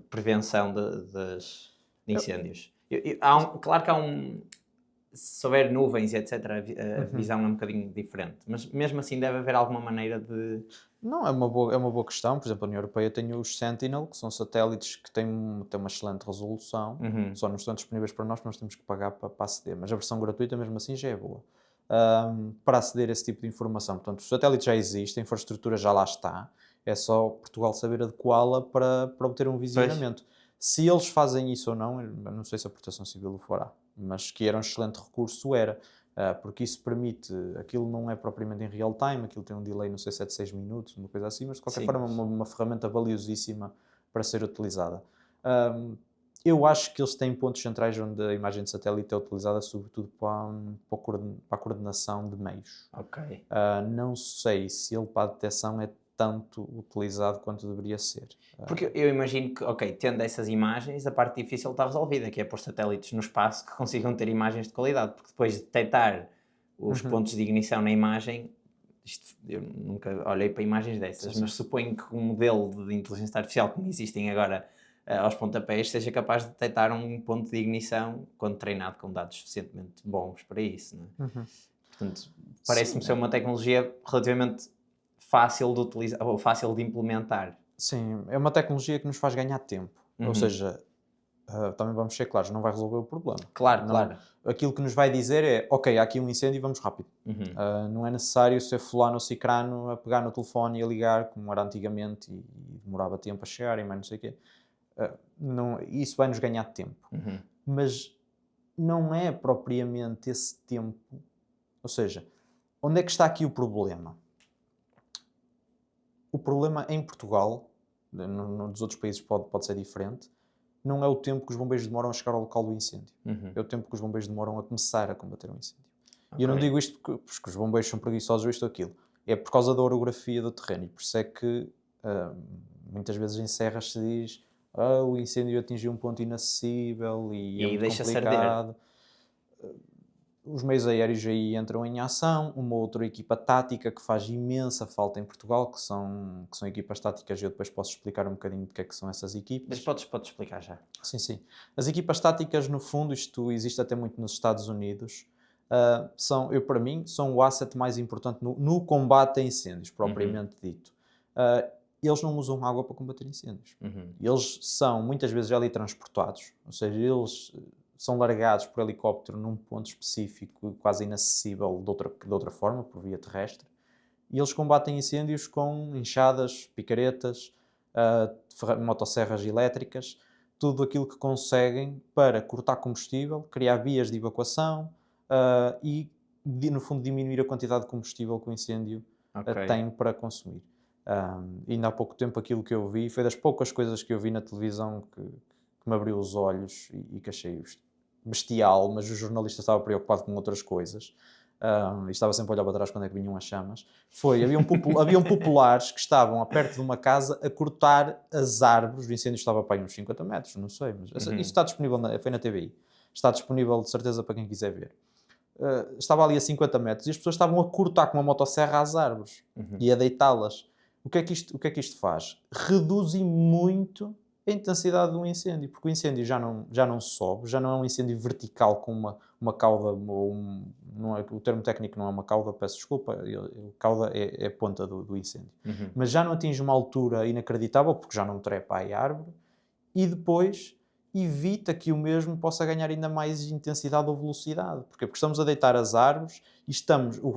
S1: prevenção de incêndios? Claro que há se houver nuvens, etc., a visão é um bocadinho diferente. Mas mesmo assim deve haver alguma maneira de...
S2: Não, é uma boa questão. Por exemplo, a União Europeia tem os Sentinel, que são satélites que têm uma excelente resolução, só não estão disponíveis para nós temos que pagar para aceder. Mas a versão gratuita, mesmo assim, já é boa. Para aceder a esse tipo de informação. Portanto, o satélite já existe, a infraestrutura já lá está, é só Portugal saber adequá-la para obter um visionamento. Se eles fazem isso ou não, eu não sei se a Proteção Civil o fará, mas que era um excelente recurso, era. Porque isso permite, aquilo não é propriamente em real time, aquilo tem um delay, não sei se é de 6 minutos, uma coisa assim, mas de qualquer forma é uma ferramenta valiosíssima para ser utilizada. Eu acho que eles têm pontos centrais onde a imagem de satélite é utilizada sobretudo para a coordenação de meios.
S1: Ok.
S2: Não sei se ele para a detecção é tanto utilizado quanto deveria ser.
S1: Porque eu imagino que, ok, tendo essas imagens, a parte difícil está resolvida, que é pôr satélites no espaço que consigam ter imagens de qualidade, porque depois de detectar os pontos de ignição na imagem, eu nunca olhei para imagens dessas, mas suponho que um modelo de inteligência artificial como existem agora aos pontapés seja capaz de detectar um ponto de ignição quando treinado com dados suficientemente bons para isso, não é? Portanto, parece-me ser uma tecnologia relativamente fácil de utilizar, ou fácil de implementar.
S2: Sim, é uma tecnologia que nos faz ganhar tempo. Ou seja, também vamos ser claros, não vai resolver o problema.
S1: Claro,
S2: Não,
S1: claro.
S2: aquilo que nos vai dizer é, ok, há aqui um incêndio, vamos rápido. Não é necessário ser fulano ou cicrano a pegar no telefone e a ligar, como era antigamente, e demorava tempo a chegar e mais não sei o quê. Isso vai nos ganhar tempo. Mas não é propriamente esse tempo. Ou seja, onde é que está aqui o problema? O problema em Portugal, nos outros países pode ser diferente, não é o tempo que os bombeiros demoram a chegar ao local do incêndio. É o tempo que os bombeiros demoram a começar a combater um incêndio. E eu não digo isto porque os bombeiros são preguiçosos ou isto ou aquilo. É por causa da orografia do terreno. E por isso é que muitas vezes em serras se diz o incêndio atingiu um ponto inacessível e é muito
S1: deixa-se
S2: complicado. Os meios aéreos aí entram em ação, uma outra equipa tática que faz imensa falta em Portugal, que são equipas táticas, e eu depois posso explicar um bocadinho do que é que são essas equipas.
S1: Mas podes explicar já.
S2: Sim. As equipas táticas, no fundo, isto existe até muito nos Estados Unidos, para mim, são o asset mais importante no combate a incêndios, propriamente dito. Eles não usam água para combater incêndios. Eles são, muitas vezes, ali transportados, ou seja, eles são largados por helicóptero num ponto específico, quase inacessível de outra forma, por via terrestre, e eles combatem incêndios com enxadas, picaretas, motosserras elétricas, tudo aquilo que conseguem para cortar combustível, criar vias de evacuação e, no fundo, diminuir a quantidade de combustível que o incêndio tem para consumir. Ainda há pouco tempo aquilo que eu vi foi das poucas coisas que eu vi na televisão que me abriu os olhos e que achei bestial, mas o jornalista estava preocupado com outras coisas e estava sempre a olhar para trás quando é que vinham as chamas. Haviam populares que estavam perto de uma casa a cortar as árvores. O incêndio estava para aí uns 50 metros, não sei, mas isso está disponível, foi na TVI, está disponível de certeza para quem quiser ver. Estava ali a 50 metros e as pessoas estavam a cortar com uma motosserra as árvores e a deitá-las. O que é que isto faz? Reduz muito a intensidade de um incêndio, porque o incêndio já não sobe, já não é um incêndio vertical com uma cauda, não é, o termo técnico não é uma cauda, peço desculpa, cauda é a ponta do incêndio. Mas já não atinge uma altura inacreditável, porque já não trepa a árvore, e depois evita que o mesmo possa ganhar ainda mais intensidade ou velocidade. Porquê? Porque estamos a deitar as árvores e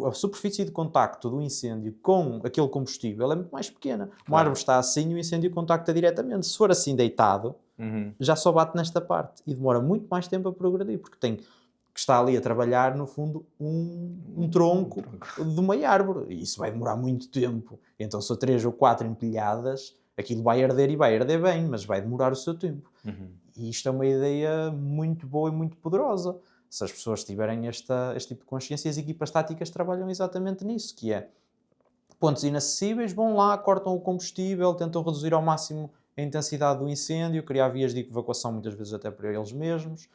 S2: a superfície de contacto do incêndio com aquele combustível é muito mais pequena. Uma árvore está assim e o incêndio contacta diretamente. Se for assim deitado, já só bate nesta parte e demora muito mais tempo a progredir, porque tem que estar ali a trabalhar, no fundo, um tronco de uma árvore. E isso vai demorar muito tempo. Então, se há 3 ou 4 empilhadas, aquilo vai arder e vai arder bem, mas vai demorar o seu tempo. E isto é uma ideia muito boa e muito poderosa. Se as pessoas tiverem este tipo de consciência, as equipas táticas trabalham exatamente nisso, que é pontos inacessíveis, vão lá, cortam o combustível, tentam reduzir ao máximo a intensidade do incêndio, criar vias de evacuação muitas vezes até para eles mesmos,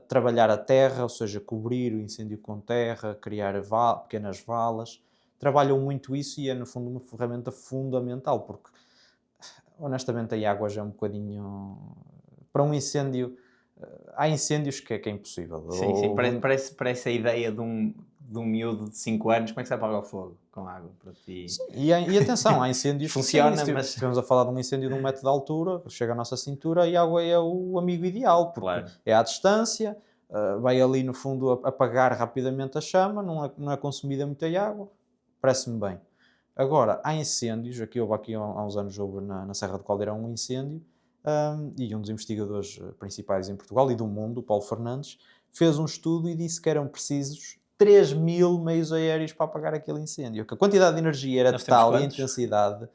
S2: trabalhar a terra, ou seja, cobrir o incêndio com terra, criar pequenas valas. Trabalham muito isso e é, no fundo, uma ferramenta fundamental, porque, honestamente, a água já é um bocadinho... Para um incêndio, há incêndios que é impossível.
S1: Sim, parece a ideia de um miúdo de 5 anos, como é que se apaga o fogo com água para ti?
S2: Sim, e atenção, há incêndios
S1: Funciona,
S2: que sim,
S1: mas...
S2: estivemos a falar de um incêndio de 1 metro de altura, chega à nossa cintura e a água é o amigo ideal, porque
S1: Claro.
S2: é à distância, vai ali no fundo apagar rapidamente a chama, não é consumida muita água, parece-me bem. Agora, há incêndios, houve há uns anos na Serra do Caldeirão um incêndio, e um dos investigadores principais em Portugal e do mundo, o Paulo Fernandes, fez um estudo e disse que eram precisos 3.000 meios aéreos para apagar aquele incêndio. Que a quantidade de energia era
S1: Nós
S2: tal
S1: temos
S2: e a
S1: quantos?
S2: intensidade...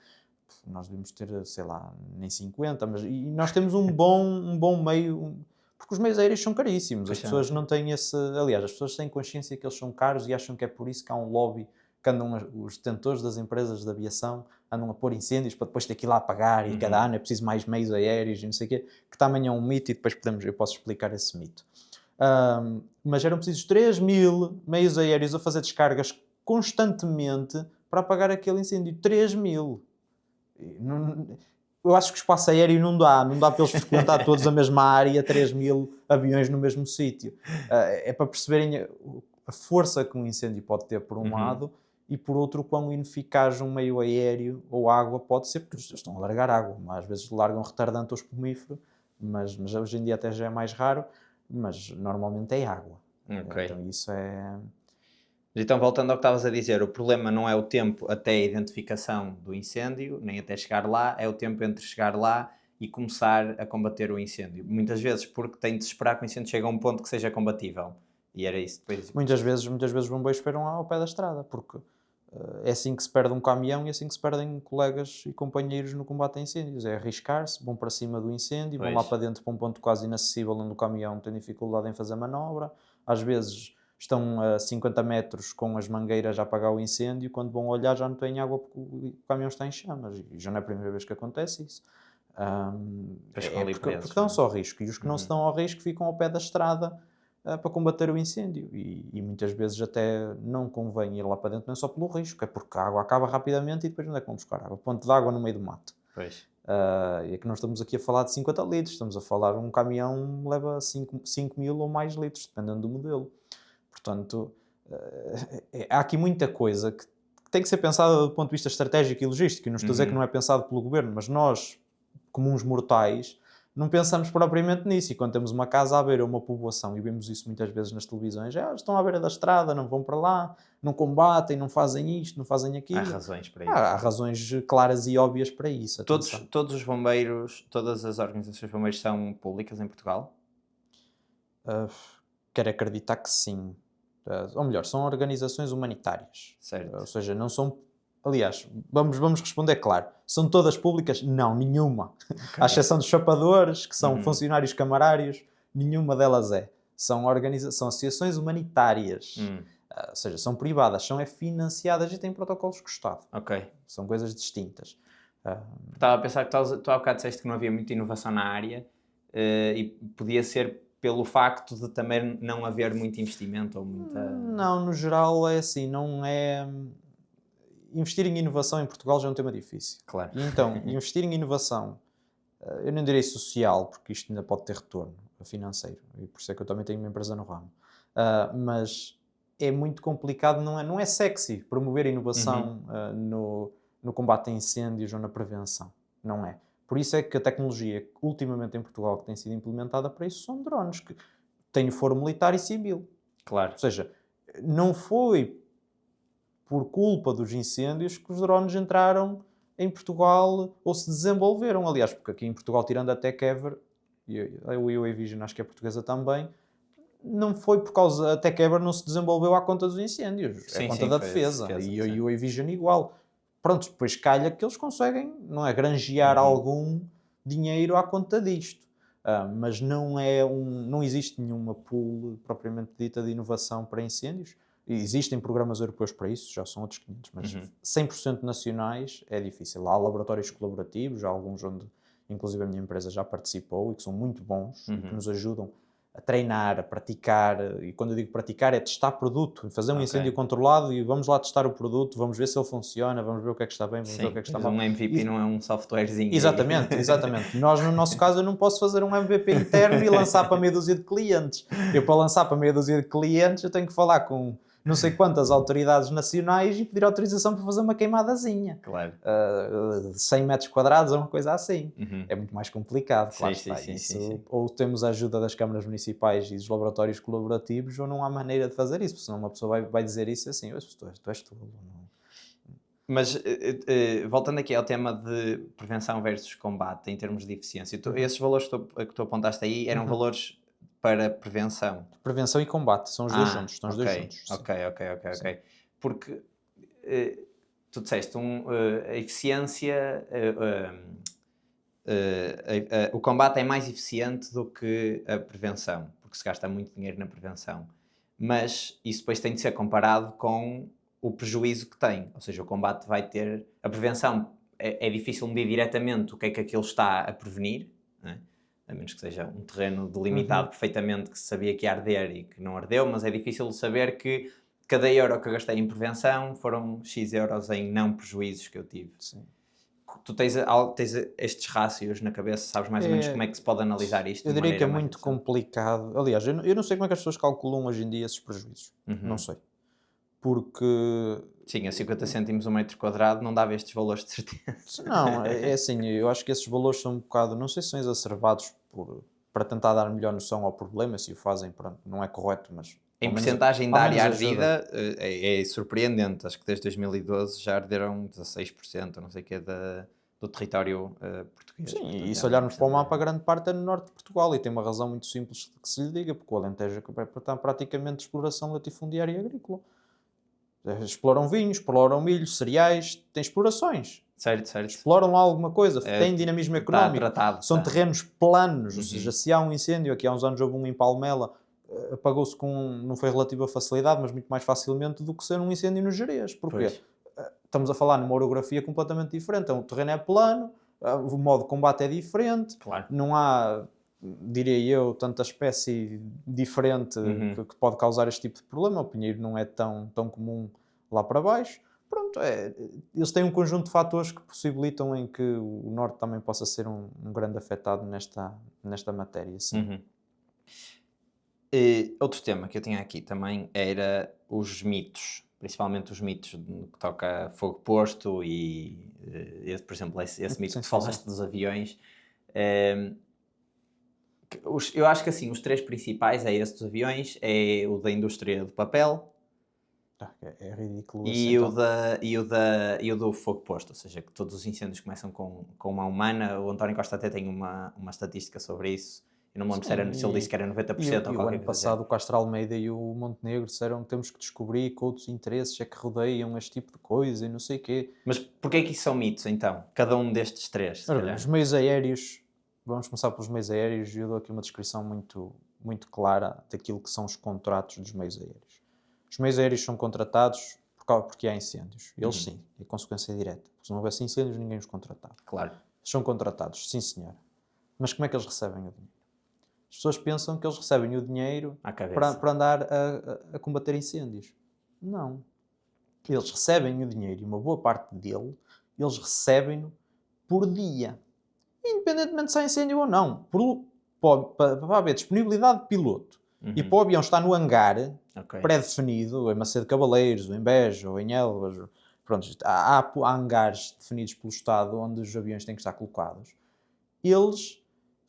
S2: Nós devíamos ter, sei lá, nem 50, mas e nós temos um bom meio... Porque os meios aéreos são caríssimos. As
S1: Pois são.
S2: pessoas não têm esse... Aliás, as pessoas têm consciência que eles são caros e acham que é por isso que há um lobby que os detentores das empresas de aviação andam a pôr incêndios para depois ter que ir lá apagar e cada ano é preciso mais meios aéreos e não sei o quê, que também é um mito e depois eu posso explicar esse mito. Mas eram precisos 3.000 meios aéreos a fazer descargas constantemente para apagar aquele incêndio. 3.000. Eu acho que o espaço aéreo não dá para eles frequentar todos a mesma área, 3.000 aviões no mesmo sítio. É para perceberem a força que um incêndio pode ter por um lado e por outro quão ineficaz um meio aéreo ou água pode ser, porque eles estão a largar água, às vezes largam retardante ou espumífero, mas hoje em dia até já é mais raro, mas normalmente é água.
S1: Okay.
S2: Então isso é...
S1: Então, voltando ao que estavas a dizer, o problema não é o tempo até a identificação do incêndio, nem até chegar lá, é o tempo entre chegar lá e começar a combater o incêndio. Muitas vezes porque tem de se esperar que o incêndio chegue a um ponto que seja combatível. E era isso depois.
S2: Muitas vezes os bombeiros esperam ao pé da estrada, porque é assim que se perde um caminhão e é assim que se perdem colegas e companheiros no combate a incêndios. É arriscar-se, vão para cima do incêndio, vão lá para dentro para um ponto quase inacessível onde o caminhão tem dificuldade em fazer a manobra. Às vezes estão a 50 metros com as mangueiras a apagar o incêndio, quando vão olhar já não têm água porque o caminhão está em chamas. E já não é a primeira vez que acontece isso. Porque dão só risco. E os que não se dão ao risco ficam ao pé da estrada para combater o incêndio. E muitas vezes até não convém ir lá para dentro, não é só pelo risco, é porque a água acaba rapidamente e depois onde é que vão buscar água? Ponto de água no meio do mato.
S1: Pois.
S2: E é que não estamos aqui a falar de 50 litros, estamos a falar um caminhão leva 5.000 ou mais litros, dependendo do modelo. Portanto, há aqui muita coisa que tem que ser pensada do ponto de vista estratégico e logístico. E não estou a dizer que não é pensado pelo governo, mas nós, comuns mortais, não pensamos propriamente nisso. E quando temos uma casa à beira, uma povoação, e vemos isso muitas vezes nas televisões, estão à beira da estrada, não vão para lá, não combatem, não fazem isto, não fazem aquilo.
S1: Há razões para isso.
S2: Há razões claras e óbvias para isso.
S1: Todos os bombeiros, todas as organizações de bombeiros são públicas em Portugal?
S2: Quero acreditar que sim. Ou melhor, são organizações humanitárias.
S1: Certo.
S2: Ou seja, não são... Aliás, vamos responder claro. São todas públicas? Não, nenhuma. À exceção dos chapadores, que são funcionários camarários, nenhuma delas é. São associações humanitárias. Ou seja, são privadas, são financiadas e têm protocolos com o Estado.
S1: Ok.
S2: São coisas distintas.
S1: Estava a pensar que tu há bocado disseste que não havia muita inovação na área e podia ser pelo facto de também não haver muito investimento ou muita...
S2: Não, no geral é assim, não é... Investir em inovação em Portugal já é um tema difícil.
S1: Claro.
S2: E então, investir em inovação, eu não direi social, porque isto ainda pode ter retorno financeiro, e por isso é que eu também tenho uma empresa no ramo. Mas é muito complicado, não é sexy promover a inovação no combate a incêndios ou na prevenção. Não é. Por isso é que a tecnologia, ultimamente em Portugal, que tem sido implementada para isso, são drones, que têm o foro militar e civil.
S1: Claro.
S2: Ou seja, não foi por culpa dos incêndios que os drones entraram em Portugal ou se desenvolveram. Aliás, porque aqui em Portugal, tirando a TechEver, e a UAVision acho que é portuguesa também, não foi por causa... A TechEver não se desenvolveu à conta dos incêndios, é à conta da defesa. E a UAVision igual. Pronto, depois calha que eles conseguem, não é, granjear algum dinheiro à conta disto. mas não existe nenhuma pool propriamente dita de inovação para incêndios. Existem programas europeus para isso, já são outros 500, mas 100% nacionais é difícil. Há laboratórios colaborativos, há alguns onde inclusive a minha empresa já participou e que são muito bons e que nos ajudam a treinar, a praticar, e quando eu digo praticar é testar produto, fazer um incêndio controlado e vamos lá testar o produto, vamos ver se ele funciona, vamos ver o que é que está bem, vamos ver o que é que está mal.
S1: Um MVP não é um softwarezinho.
S2: Exatamente. Nós, no nosso caso, eu não posso fazer um MVP interno e lançar para meia dúzia de clientes. Eu, para lançar para meia dúzia de clientes, eu tenho que falar com não sei quantas autoridades nacionais e pedir autorização para fazer uma queimadazinha.
S1: Claro.
S2: 100 metros quadrados ou uma coisa assim. É muito mais complicado, claro está. Sim. Ou temos a ajuda das câmaras municipais e dos laboratórios colaborativos, ou não há maneira de fazer isso, porque senão uma pessoa vai dizer isso assim, tu és tolo.
S1: Mas, voltando aqui ao tema de prevenção versus combate, em termos de eficiência, esses valores que tu apontaste aí eram valores para prevenção.
S2: Prevenção e combate, são os dois juntos. Estão os dois juntos.
S1: Ok. Porque tu disseste a eficiência, o combate é mais eficiente do que a prevenção, porque se gasta muito dinheiro na prevenção. Mas isso depois tem de ser comparado com o prejuízo que tem. Ou seja, o combate vai ter... A prevenção é difícil medir diretamente o que é que aquilo está a prevenir, não é? A menos que seja um terreno delimitado perfeitamente, que se sabia que ia arder e que não ardeu, mas é difícil saber que cada euro que eu gastei em prevenção foram X euros em não prejuízos que eu tive.
S2: Sim.
S1: Tu tens estes rácios na cabeça, sabes mais ou menos como é que se pode analisar isto?
S2: Eu diria que é muito complicado. Aliás, eu não sei como é que as pessoas calculam hoje em dia esses prejuízos. Não sei. Porque...
S1: Sim, a 50 cêntimos o metro quadrado não dava estes valores de certeza.
S2: Não, é assim, eu acho que esses valores são um bocado, não sei se são exacerbados para tentar dar melhor noção ao problema, se o fazem, pronto, não é correto, mas...
S1: Em percentagem da área ardida é surpreendente, acho que desde 2012 já arderam 16%, não sei o que é do território português.
S2: Sim, portanto, e se olharmos para o mapa, grande parte é no norte de Portugal, e tem uma razão muito simples que se lhe diga, porque o Alentejo é praticamente exploração latifundiária e agrícola. Exploram vinhos, exploram milho, cereais, tem explorações.
S1: Certo.
S2: Exploram lá alguma coisa, tem dinamismo económico. São terrenos planos, ou seja, se há um incêndio, aqui há uns anos houve um em Palmela, apagou-se não foi relativa facilidade, mas muito mais facilmente do que ser um incêndio no Gerês. Porquê? Estamos a falar numa orografia completamente diferente. O terreno é plano, o modo de combate é diferente, não há, diria eu, tanta espécie diferente que pode causar este tipo de problema. O pinheiro não é tão comum lá para baixo. Pronto, eles têm um conjunto de fatores que possibilitam em que o norte também possa ser um grande afetado nesta matéria. Sim.
S1: Outro tema que eu tinha aqui também era os mitos, principalmente os mitos que toca a fogo posto e, por exemplo, esse mito que tu falaste dos aviões. Eu acho que assim, os três principais é esse dos aviões, é o da indústria do papel,
S2: é ridículo
S1: e o do fogo posto, ou seja, que todos os incêndios começam com uma humana. O António Costa até tem uma estatística sobre isso. Eu não me lembro se ele disse que era 90% ou qualquer coisa.
S2: O ano passado o Castro Almeida e o Montenegro disseram que temos que descobrir que outros interesses é que rodeiam este tipo de coisa e não sei o quê.
S1: Mas porquê é que isso são mitos, então? Cada um destes três, se calhar.
S2: Os meios aéreos, vamos começar pelos meios aéreos, e eu dou aqui uma descrição muito, muito clara daquilo que são os contratos dos meios aéreos. Os meios aéreos são contratados porque há incêndios. Eles sim, é consequência direta. Se não houvesse incêndios, ninguém os contratava.
S1: Claro.
S2: São contratados, sim senhora. Mas como é que eles recebem o dinheiro? As pessoas pensam que eles recebem o dinheiro para andar a combater incêndios. Não. Eles recebem o dinheiro, e uma boa parte dele, eles recebem-no por dia. Independentemente se há incêndio ou não. Para haver disponibilidade de piloto e para o avião estar no hangar pré-definido, em Macedo Cavaleiros, ou em Beja, ou em Elvas, pronto, há hangares definidos pelo Estado onde os aviões têm que estar colocados. Eles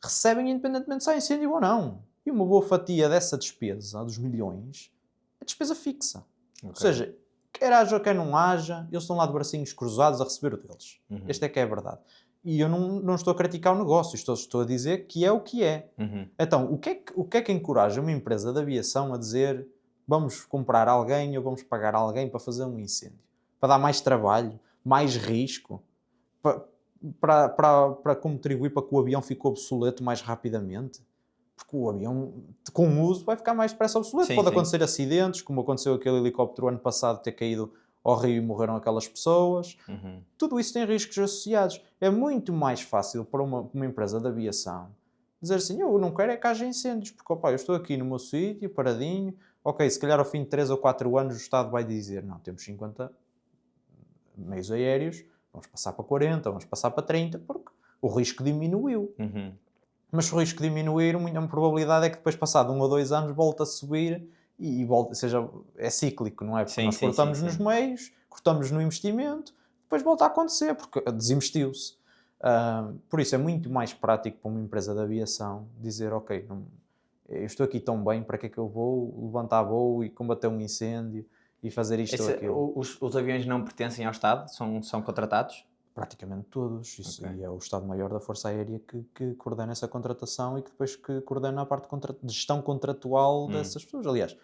S2: recebem independentemente se há incêndio ou não. E uma boa fatia dessa despesa, dos milhões, é despesa fixa. Ou seja, quer haja ou quer não haja, eles estão lá de bracinhos cruzados a receber o deles. Esta é que é a verdade. E eu não estou a criticar o negócio, estou a dizer que é o que é. Então, o que é que encoraja uma empresa de aviação a dizer vamos comprar alguém ou vamos pagar alguém para fazer um incêndio? Para dar mais trabalho, mais risco? para contribuir para que o avião fique obsoleto mais rapidamente. Porque o avião, com uso, vai ficar mais depressa obsoleto.
S1: Sim,
S2: Pode
S1: sim.
S2: acontecer acidentes, como aconteceu aquele helicóptero ano passado ter caído ao rio e morreram aquelas pessoas.
S1: Uhum.
S2: Tudo isso tem riscos associados. É muito mais fácil para uma empresa de aviação dizer assim, eu não quero é que haja incêndios, porque opa, eu estou aqui no meu sítio, paradinho, ok, se calhar ao fim de 3 ou 4 anos o Estado vai dizer, não, temos 50 meios aéreos, vamos passar para 40, vamos passar para 30, porque o risco diminuiu.
S1: Uhum.
S2: Mas se o risco diminuir, a probabilidade é que depois, passado 1 ou 2 anos, volte a subir e volta, seja, é cíclico, não é? Porque
S1: Sim,
S2: nós
S1: sim,
S2: cortamos
S1: sim,
S2: nos
S1: sim.
S2: meios, cortamos no investimento, depois volta a acontecer, porque desinvestiu-se. Por isso é muito mais prático para uma empresa de aviação dizer, ok, eu estou aqui tão bem, para que é que eu vou levantar voo e combater um incêndio e fazer isto ou aquilo?
S1: Os aviões não pertencem ao Estado? São contratados?
S2: Praticamente todos. Isso,
S1: Ok.
S2: e é o Estado-Maior da Força Aérea que coordena essa contratação e que depois que coordena a parte de gestão contratual
S1: Hum.
S2: dessas pessoas. Aliás,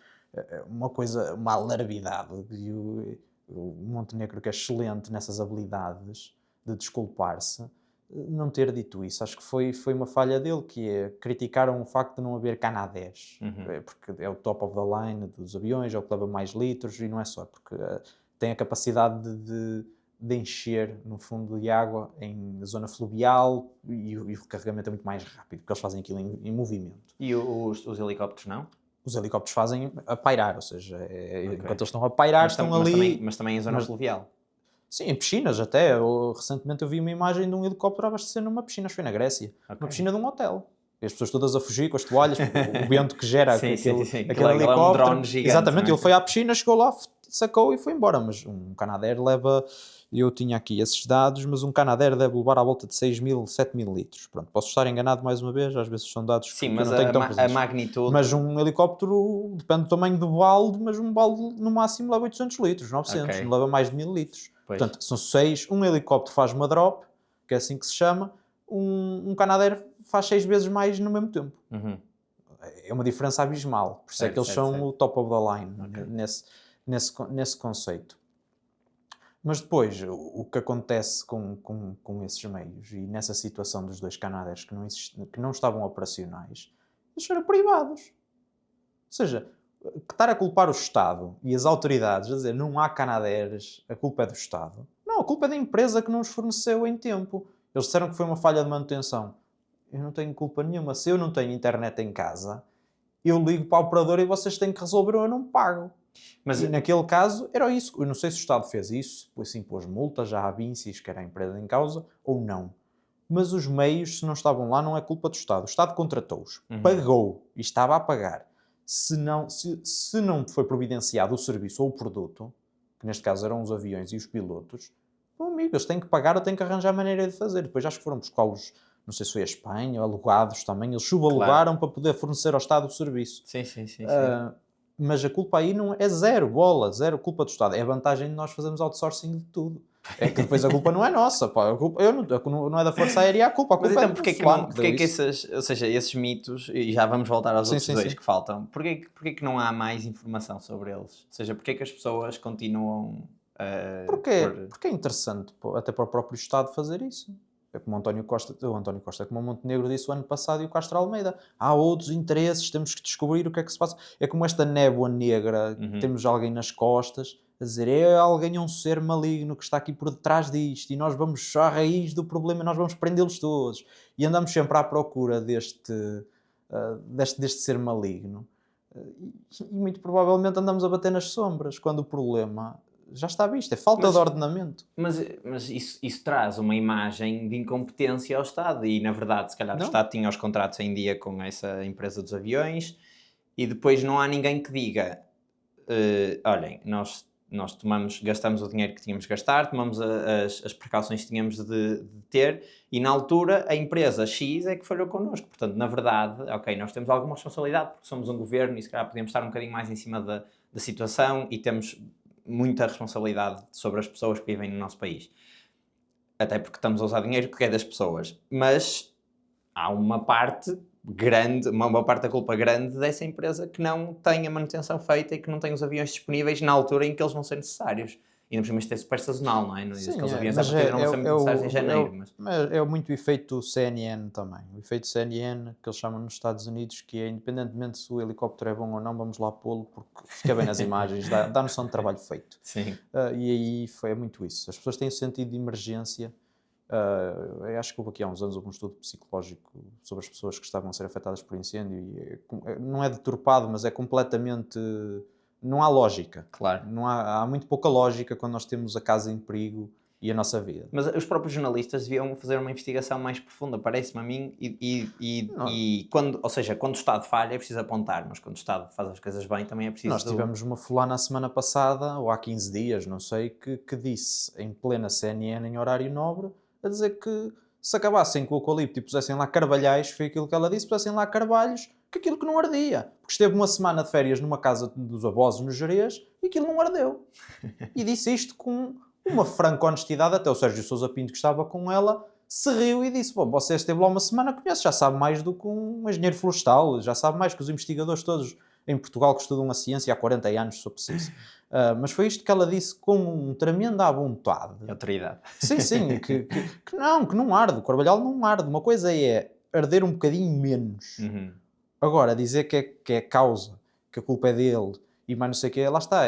S2: uma coisa, uma alarvidade, e o Montenegro, que é excelente nessas habilidades de desculpar-se, não ter dito isso. Acho que foi uma falha dele, que é criticaram o facto de não haver Canadair,
S1: Uhum.
S2: porque é o top of the line dos aviões, é o que leva mais litros, e não é só, porque tem a capacidade de encher no fundo de água em zona fluvial e o recarregamento é muito mais rápido, porque eles fazem aquilo em movimento.
S1: E os helicópteros não?
S2: Os helicópteros fazem a pairar, ou seja,
S1: Ok.
S2: enquanto eles estão a pairar, estão ali.
S1: Mas também em zona
S2: Mas,
S1: fluvial?
S2: sim, em piscinas até. Recentemente eu vi uma imagem de um helicóptero a abastecer numa piscina, acho que foi na Grécia,
S1: Ok.
S2: uma piscina de um hotel. E as pessoas todas a fugir com as toalhas, porque o vento que gera
S1: Sim, sim, sim.
S2: aquele
S1: Aquilo é um
S2: helicóptero.
S1: drone gigante,
S2: Exatamente,
S1: não é?
S2: ele foi à piscina, chegou lá, sacou e foi embora. Mas um Canadair leva, eu tinha aqui esses dados, mas um Canadair deve levar à volta de 6.000, 7.000 litros. Pronto, posso estar enganado mais uma vez, às vezes são dados
S1: Sim,
S2: que eu
S1: mas
S2: não tenho tão
S1: a
S2: presentes.
S1: magnitude...
S2: Mas um helicóptero, depende do tamanho do balde, mas um balde no máximo leva 800 litros, 900,
S1: Ok.
S2: não leva mais de 1.000 litros.
S1: Pois.
S2: Portanto, são 6, um helicóptero faz uma drop, que é assim que se chama, um Canadair faz 6 vezes mais no mesmo tempo.
S1: Uhum.
S2: É uma diferença abismal, por isso é
S1: Certo,
S2: que eles
S1: certo,
S2: são
S1: certo.
S2: o top of the line
S1: Ok.
S2: nesse conceito. Mas depois, o que acontece com esses meios e nessa situação dos 2 Canadairs que não estavam operacionais, eles eram privados. Ou seja, estar a culpar o Estado e as autoridades a dizer não há Canadairs, a culpa é do Estado. Não, a culpa é da empresa que não os forneceu em tempo. Eles disseram que foi uma falha de manutenção. Eu não tenho culpa nenhuma. Se eu não tenho internet em casa, eu ligo para a operadora e vocês têm que resolver ou eu não pago.
S1: Mas
S2: E naquele caso era isso. Eu não sei se o Estado fez isso, assim pôs multas já à Vincis, que era a empresa em causa, ou não. Mas os meios, se não estavam lá, não é culpa do Estado. O Estado contratou-os, pagou e estava a pagar. Se não foi providenciado o serviço ou o produto, que neste caso eram os aviões e os pilotos, bom, amigo, eles têm que pagar ou têm que arranjar maneira de fazer. Depois acho que foram buscá-los, não sei se foi a Espanha, alugados também, eles subalugaram para poder fornecer ao Estado o serviço.
S1: sim, sim, sim, sim.
S2: Mas a culpa aí não é zero, bola, zero culpa do Estado. É a vantagem de nós fazermos outsourcing de tudo. É que depois a culpa não é nossa, pá. Não é da Força Aérea a culpa
S1: Mas
S2: é
S1: então
S2: do
S1: porquê que
S2: fulano
S1: não,
S2: que
S1: porquê
S2: deu
S1: que
S2: isso.
S1: ou seja, esses mitos, e já vamos voltar aos
S2: Sim,
S1: outros
S2: sim,
S1: dois
S2: sim.
S1: que faltam, porquê que não há mais informação sobre eles? Ou seja, porquê que as pessoas continuam a
S2: Porque é interessante, até para o próprio Estado fazer isso. É como o António Costa, como o Montenegro disse o ano passado e o Castro Almeida. Há outros interesses, temos que descobrir o que é que se passa. É como esta névoa negra, temos alguém nas costas a dizer é alguém, um ser maligno que está aqui por detrás disto e nós vamos à raiz do problema, nós vamos prendê-los todos. E andamos sempre à procura deste ser maligno. E muito provavelmente andamos a bater nas sombras, quando o problema já está visto, é falta de ordenamento.
S1: Mas isso traz uma imagem de incompetência ao Estado e, na verdade, se calhar o
S2: Não?
S1: Estado tinha os contratos em dia com essa empresa dos aviões e depois não há ninguém que diga olhem, nós gastamos o dinheiro que tínhamos de gastar, tomamos as precauções que tínhamos de ter e, na altura, a empresa X é que falhou connosco. Portanto, na verdade, ok, nós temos alguma responsabilidade porque somos um governo e, se calhar, podemos estar um bocadinho mais em cima da situação e temos muita responsabilidade sobre as pessoas que vivem no nosso país. Até porque estamos a usar dinheiro que é das pessoas. Mas há uma parte grande, uma parte da culpa grande dessa empresa que não tem a manutenção feita e que não tem os aviões disponíveis na altura em que eles vão ser necessários. ainda por cima isto é super sazonal, não é? Não diz que
S2: Sim,
S1: eles aviões à
S2: mas
S1: partida não vão ser muito necessários em janeiro, mas...
S2: mas é muito o efeito CNN também. O efeito CNN, que eles chamam nos Estados Unidos, que é independentemente se o helicóptero é bom ou não, vamos lá pô-lo, porque fica bem nas imagens, dá noção de trabalho feito.
S1: Sim.
S2: E aí é muito isso. As pessoas têm o sentido de emergência. Eu acho que houve aqui há uns anos um estudo psicológico sobre as pessoas que estavam a ser afetadas por incêndio e não é deturpado, mas é completamente... Não há lógica.
S1: Claro.
S2: Há muito pouca lógica quando nós temos a casa em perigo e a nossa vida.
S1: Mas os próprios jornalistas deviam fazer uma investigação mais profunda, parece-me a mim, e quando, ou seja, quando o Estado falha é preciso apontar, mas quando o Estado faz as coisas bem também é preciso...
S2: Nós tivemos uma fulana a semana passada, ou há 15 dias, não sei, que disse em plena CNN, em horário nobre, a dizer que se acabassem com o eucalipto e pusessem lá carvalhais, foi aquilo que ela disse, pusessem lá carvalhos, que aquilo que não ardia. Porque esteve uma semana de férias numa casa dos avós no Gerês e aquilo não ardeu. E disse isto com uma franca honestidade, até o Sérgio Sousa Pinto, que estava com ela, se riu e disse: bom, você esteve lá uma semana, conhece, já sabe mais do que um engenheiro florestal, já sabe mais que os investigadores todos em Portugal que estudam a ciência há 40 anos, se for preciso. Mas foi isto que ela disse com um tremendo à vontade.
S1: Autoridade.
S2: Sim, que não arde, o carvalhal não arde. Uma coisa é arder um bocadinho menos.
S1: Uhum.
S2: Agora, dizer que é causa, que a culpa é dele e mais não sei o quê, lá está.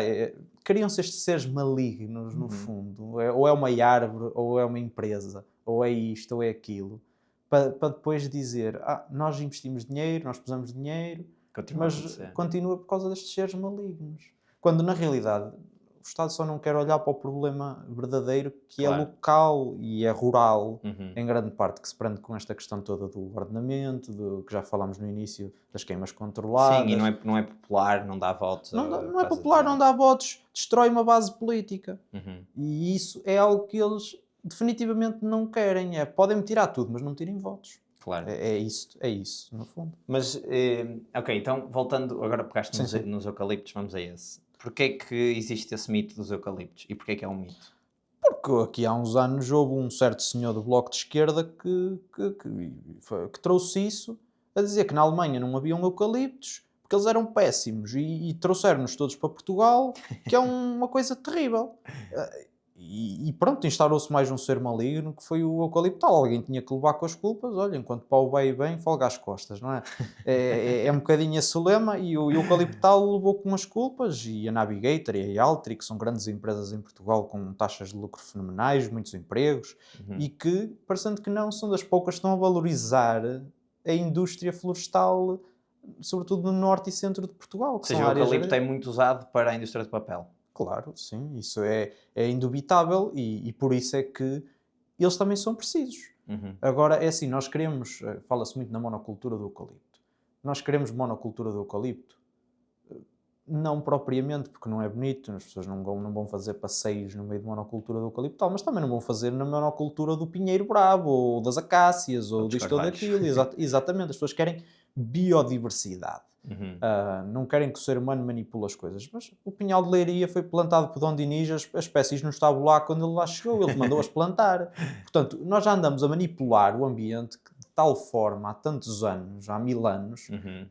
S2: Criam-se estes seres malignos, no fundo. Ou é uma árvore, ou é uma empresa, ou é isto, ou é aquilo. Para depois dizer, nós investimos dinheiro, nós pusemos dinheiro, mas continua por causa destes seres malignos. Quando, na realidade, o Estado só não quer olhar para o problema verdadeiro, que é local e é rural, em grande parte, que se prende com esta questão toda do ordenamento, que já falámos no início, das queimas controladas.
S1: Sim, e não é popular, não dá votos.
S2: Não é popular, não dá votos, destrói uma base política. E isso é algo que eles definitivamente não querem. Podem-me tirar tudo, mas não tirem votos.
S1: Claro.
S2: É isso, no fundo.
S1: Mas, ok, então, voltando, agora pegaste nos eucaliptos, vamos a esse. Porquê é que existe esse mito dos eucaliptos? E porquê é que é um mito?
S2: Porque aqui há uns anos houve um certo senhor do Bloco de Esquerda que trouxe isso, a dizer que na Alemanha não haviam eucaliptos, porque eles eram péssimos, e trouxeram-nos todos para Portugal, que é uma coisa terrível. E pronto, instaurou-se mais um ser maligno, que foi o eucaliptal. Alguém tinha que levar com as culpas. Olha, enquanto pau vai bem, folga às costas, não é? É um bocadinho esse o lema, e o eucaliptal levou com as culpas, e a Navigator e a Altri, que são grandes empresas em Portugal com taxas de lucro fenomenais, muitos empregos, e que, parecendo que não, são das poucas que estão a valorizar a indústria florestal, sobretudo no norte e centro de Portugal.
S1: Ou seja, o eucalipto é muito usado para a indústria de papel.
S2: Claro, sim, isso é indubitável, e por isso é que eles também são precisos. Agora, é assim, nós queremos, fala-se muito na monocultura do eucalipto. Nós queremos monocultura do eucalipto? Não propriamente, porque não é bonito, as pessoas não vão fazer passeios no meio de monocultura do eucalipto, mas também não vão fazer na monocultura do pinheiro bravo, ou das acácias, ou disto ou daquilo. Exatamente, as pessoas querem biodiversidade. Não querem que o ser humano manipule as coisas, mas o pinhal de Leiria foi plantado por Dom Dinis, as espécies não estavam lá quando ele lá chegou, ele mandou-as plantar. Portanto, nós já andamos a manipular o ambiente de tal forma há tantos anos, há 1000 anos,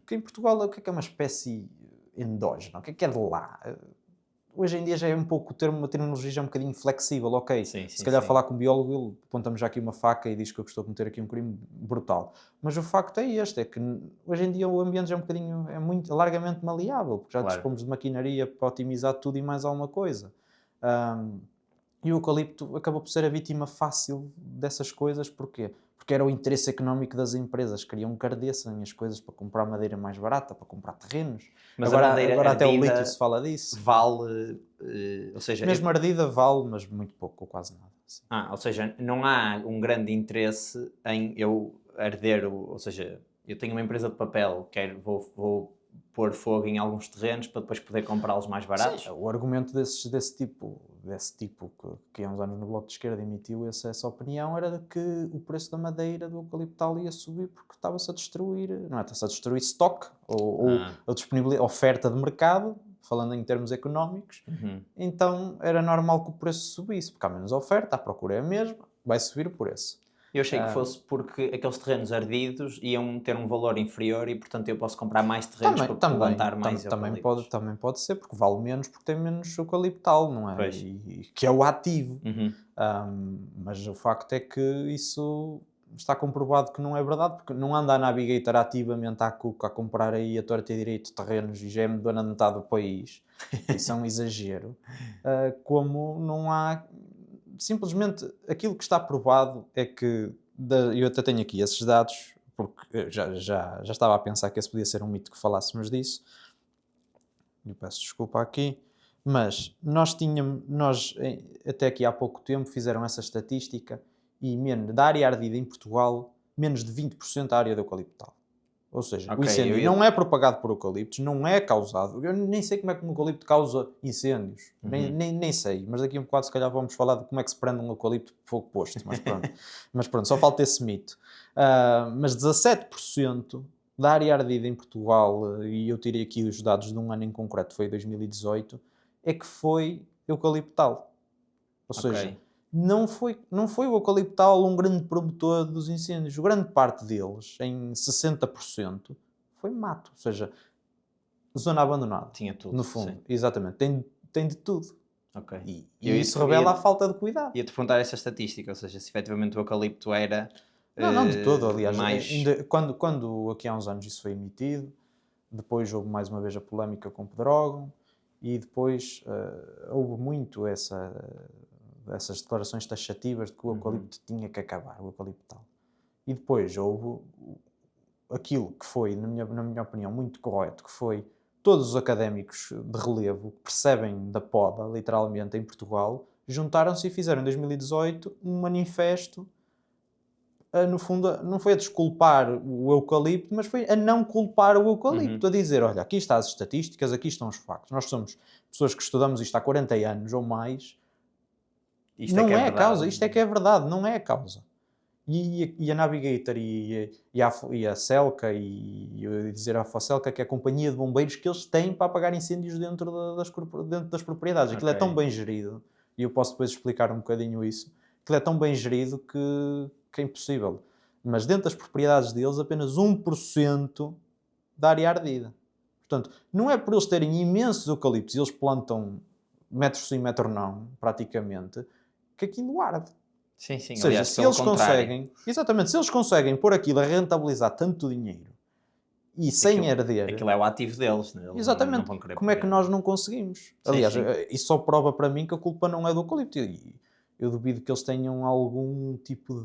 S2: que em Portugal o que é uma espécie endógena? O que é de lá? Hoje em dia já é um pouco, uma terminologia já é um bocadinho flexível, ok? Se calhar falar com um biólogo, ele aponta-me já aqui uma faca e diz que eu estou a cometer aqui um crime brutal. Mas o facto é este, é que hoje em dia o ambiente já é um bocadinho, é muito largamente maleável, porque já dispomos de maquinaria para otimizar tudo e mais alguma coisa. E o eucalipto acabou por ser a vítima fácil dessas coisas, porquê? Porque era o interesse económico das empresas, queriam que ardessem as coisas para comprar madeira mais barata, para comprar terrenos.
S1: Mas
S2: agora até o lítio se fala disso.
S1: Vale, ou seja...
S2: Mesmo ardida vale, mas muito pouco, ou quase nada. Assim.
S1: Ou seja, não há um grande interesse em eu arder, ou seja, eu tenho uma empresa de papel, vou pôr fogo em alguns terrenos para depois poder comprá-los mais baratos.
S2: Sim, o argumento desse tipo que há uns anos no Bloco de Esquerda emitiu essa opinião era de que o preço da madeira do eucaliptal ia subir porque estava-se a destruir, não é? Está-se a destruir estoque ou a disponibilidade, oferta de mercado, falando em termos económicos. Então era normal que o preço subisse, porque há menos oferta, a procura é a mesma, vai subir o preço.
S1: Eu achei que fosse porque aqueles terrenos ardidos iam ter um valor inferior e, portanto, eu posso comprar mais terrenos para plantar mais eucaliptos.
S2: Também pode ser, porque vale menos, porque tem menos eucaliptal, não é?
S1: Pois.
S2: Que é o ativo.
S1: Uhum.
S2: Mas o facto é que isso está comprovado que não é verdade, porque não anda a Navigator ativamente à cuca a comprar aí a torta e direito terrenos e já é dona de metade do país. Isso é um exagero. Como não há... Simplesmente, aquilo que está provado é que... eu até tenho aqui esses dados, porque eu já estava a pensar que esse podia ser um mito que falássemos disso. Eu peço desculpa aqui. Mas até aqui há pouco tempo, fizeram essa estatística e da área ardida em Portugal, menos de 20% da área de eucaliptal. Ou seja, o
S1: Ok,
S2: incêndio não é propagado por eucaliptos, não é causado. Eu nem sei como é que um eucalipto causa incêndios. Nem sei. Mas daqui a um bocado, se calhar, vamos falar de como é que se prende um eucalipto por fogo posto. Mas pronto, só falta esse mito. Mas 17% da área ardida em Portugal, e eu tirei aqui os dados de um ano em concreto, foi 2018, é que foi eucaliptal. Ou seja,
S1: Ok.
S2: não foi o eucaliptal um grande promotor dos incêndios. Grande parte deles, em 60%, foi mato. Ou seja, zona abandonada.
S1: Tinha tudo,
S2: No fundo,
S1: sim.
S2: exatamente. Tem de tudo.
S1: Ok.
S2: E isso revela a falta de cuidado.
S1: Ia-te perguntar essa estatística, ou seja, se efetivamente o eucalipto era
S2: Não, de todo. Aliás,
S1: mais...
S2: quando aqui há uns anos isso foi emitido, depois houve mais uma vez a polémica com Pedrógão e depois houve muito essas declarações taxativas de que o eucalipto tinha que acabar, o eucaliptal. E depois houve aquilo que foi, na minha opinião, muito correto, que foi todos os académicos de relevo que percebem da poda, literalmente, em Portugal, juntaram-se e fizeram em 2018 um manifesto, no fundo, não foi a desculpar o eucalipto, mas foi a não culpar o eucalipto, a dizer, olha, aqui estão as estatísticas, aqui estão os factos. Nós somos pessoas que estudamos isto há 40 anos ou mais.
S1: Isto
S2: Não
S1: é que
S2: é a
S1: verdade.
S2: causa, isto é que é verdade, não é a causa. E a Navigator e a Selca, e eu ia dizer a Focelca, que é a companhia de bombeiros que eles têm para apagar incêndios dentro das propriedades. Aquilo é tão bem gerido, e eu posso depois explicar um bocadinho isso, aquilo é tão bem gerido que é impossível. Mas dentro das propriedades deles, apenas 1% da área ardida. Portanto, não é por eles terem imensos eucaliptos e eles plantam metro sim, metro não, praticamente, que aquilo arde.
S1: Sim,
S2: Ou seja,
S1: aliás,
S2: se
S1: pelo
S2: eles
S1: contrário.
S2: conseguem, exatamente, se eles conseguem pôr aquilo a rentabilizar tanto dinheiro e sem arder,
S1: Aquilo é o ativo deles, né? Eles não
S2: exatamente,
S1: vão querer
S2: como é que
S1: perder.
S2: nós não conseguimos?
S1: Sim,
S2: Aliás,
S1: sim.
S2: isso só prova para mim que a culpa não é do eucalipto. E eu duvido que eles tenham algum tipo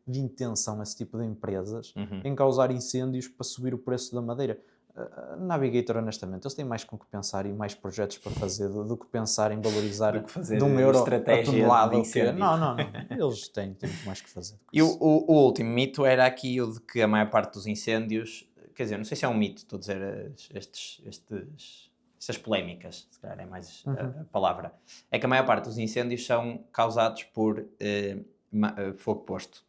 S2: de intenção, esse tipo de empresas, em causar incêndios para subir o preço da madeira. Navigator, honestamente, eles têm mais com que pensar e mais projetos para fazer do que pensar em valorizar
S1: Do que fazer
S2: de 1 euro a
S1: estratégia
S2: tonelada
S1: de
S2: ou quê.
S1: incêndio.
S2: Não. Eles têm muito mais que fazer do que
S1: E
S2: isso.
S1: o último mito era aqui o de que a maior parte dos incêndios, quer dizer, não sei se é um mito, estou a dizer estas polémicas, se calhar é mais a palavra, é que a maior parte dos incêndios são causados por fogo posto.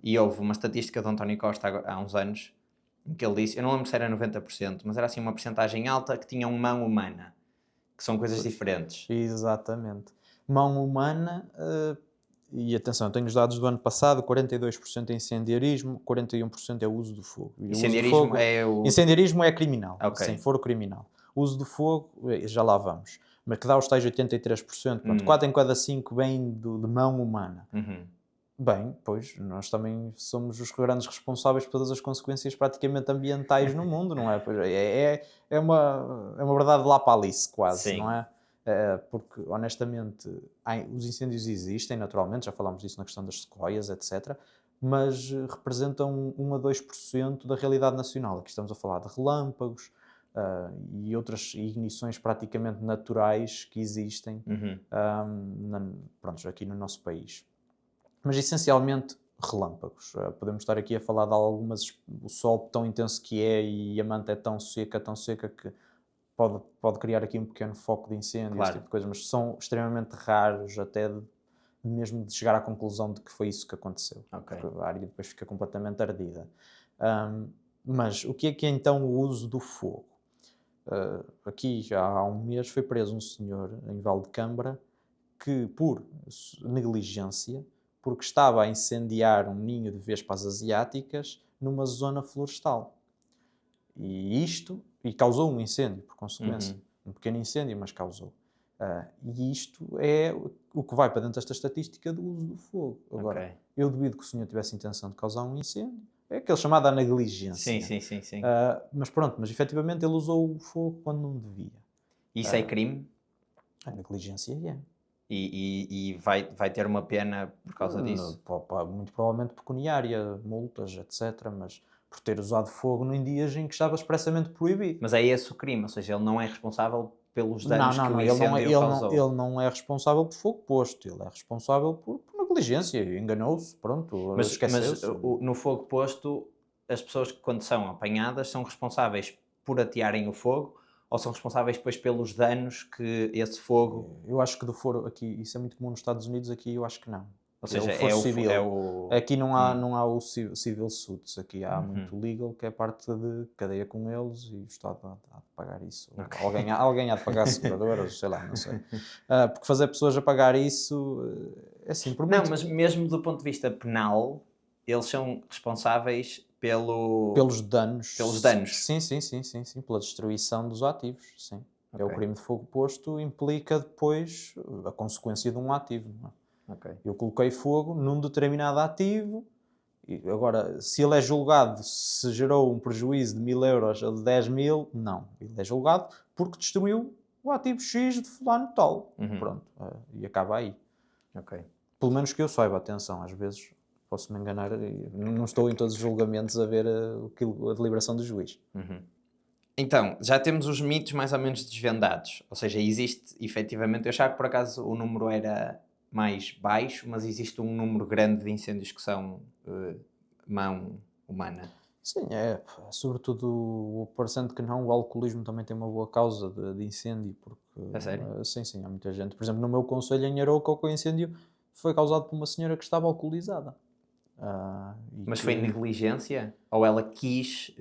S1: E houve uma estatística de António Costa há uns anos, em que ele disse, eu não lembro se era 90%, mas era assim uma percentagem alta que tinham mão humana, que são coisas diferentes.
S2: Exatamente. Mão humana, e atenção, tenho os dados do ano passado, 42% é incendiarismo, 41% é o uso do fogo. E o uso do
S1: Incendiarismo
S2: fogo,
S1: é o...
S2: incendiarismo é criminal,
S1: Ok.
S2: sem foro criminal. O uso do fogo, já lá vamos, mas que dá os tais 83%, portanto, 4 em cada 5 vem de mão humana. Bem, pois, nós também somos os grandes responsáveis por todas as consequências praticamente ambientais no mundo, não é? Pois é uma verdade de lá para Alice, quase,
S1: Sim.
S2: não é? Porque, honestamente, os incêndios existem, naturalmente, já falámos disso na questão das sequoias, etc., mas representam 1 a 2% da realidade nacional. Aqui estamos a falar de relâmpagos e outras ignições praticamente naturais que existem pronto, aqui no nosso país. Mas essencialmente relâmpagos. Podemos estar aqui a falar de algumas, o sol tão intenso que é e a manta é tão seca que pode criar aqui um pequeno foco de incêndio,
S1: Claro.
S2: esse tipo de coisas, mas são extremamente raros até mesmo de chegar à conclusão de que foi isso que aconteceu.
S1: Ok.
S2: Porque a área depois fica completamente ardida. Mas o que é então o uso do fogo? Aqui já há um mês foi preso um senhor em Valde Câmara que, por negligência, porque estava a incendiar um ninho de vespas asiáticas numa zona florestal. E causou um incêndio, por consequência. Um pequeno incêndio, mas causou. E isto é o que vai para dentro desta estatística do uso do fogo. Agora, eu duvido que o senhor tivesse intenção de causar um incêndio. É aquele chamado a negligência.
S1: Sim.
S2: Mas pronto, mas efetivamente ele usou o fogo quando não devia.
S1: Isso é crime?
S2: A negligência é.
S1: E vai ter uma pena por causa disso?
S2: Muito provavelmente pecuniária, multas, etc. Mas por ter usado fogo em dias em que estava expressamente proibido.
S1: Mas é esse o crime, ou seja, ele não é responsável pelos danos que o
S2: ele
S1: incêndio causou.
S2: ele não é responsável por fogo posto, ele é responsável por negligência, enganou-se, pronto,
S1: Mas
S2: esqueceu-se.
S1: no fogo posto, as pessoas que quando são apanhadas são responsáveis por atearem o fogo ou são responsáveis depois pelos danos que esse fogo...
S2: Eu acho que do foro aqui, isso é muito comum nos Estados Unidos, aqui eu acho que não.
S1: Ou seja,
S2: civil. Aqui não há o civil suits, aqui há muito legal, que é parte de cadeia com eles e o Estado há de pagar isso. Alguém há de pagar seguradoras, sei lá, não sei. Porque fazer pessoas a pagar isso é assim, por muito...
S1: Não, mas mesmo do ponto de vista penal, eles são responsáveis
S2: pelos danos.
S1: Pelos danos.
S2: Sim, pela destruição dos ativos, sim. É o crime de fogo posto, implica depois a consequência de um ativo, não é? Eu coloquei fogo num determinado ativo e agora, se ele é julgado, se gerou um prejuízo de 1000 euros ou de 10.000, não. Ele é julgado porque destruiu o ativo X de fulano tal. Pronto, e acaba aí. Pelo menos que eu saiba, atenção, às vezes posso me enganar, não estou em todos os julgamentos a ver a deliberação do juiz.
S1: Então, já temos os mitos mais ou menos desvendados, ou seja, existe efetivamente, eu achava que por acaso o número era mais baixo, mas existe um número grande de incêndios que são mão humana.
S2: Sim, sobretudo, parecendo que não, o alcoolismo também tem uma boa causa de incêndio, porque...
S1: É sério?
S2: Sim, há muita gente. Por exemplo, no meu concelho em Arouca, o incêndio foi causado por uma senhora que estava alcoolizada.
S1: Mas foi negligência? Ou ela quis...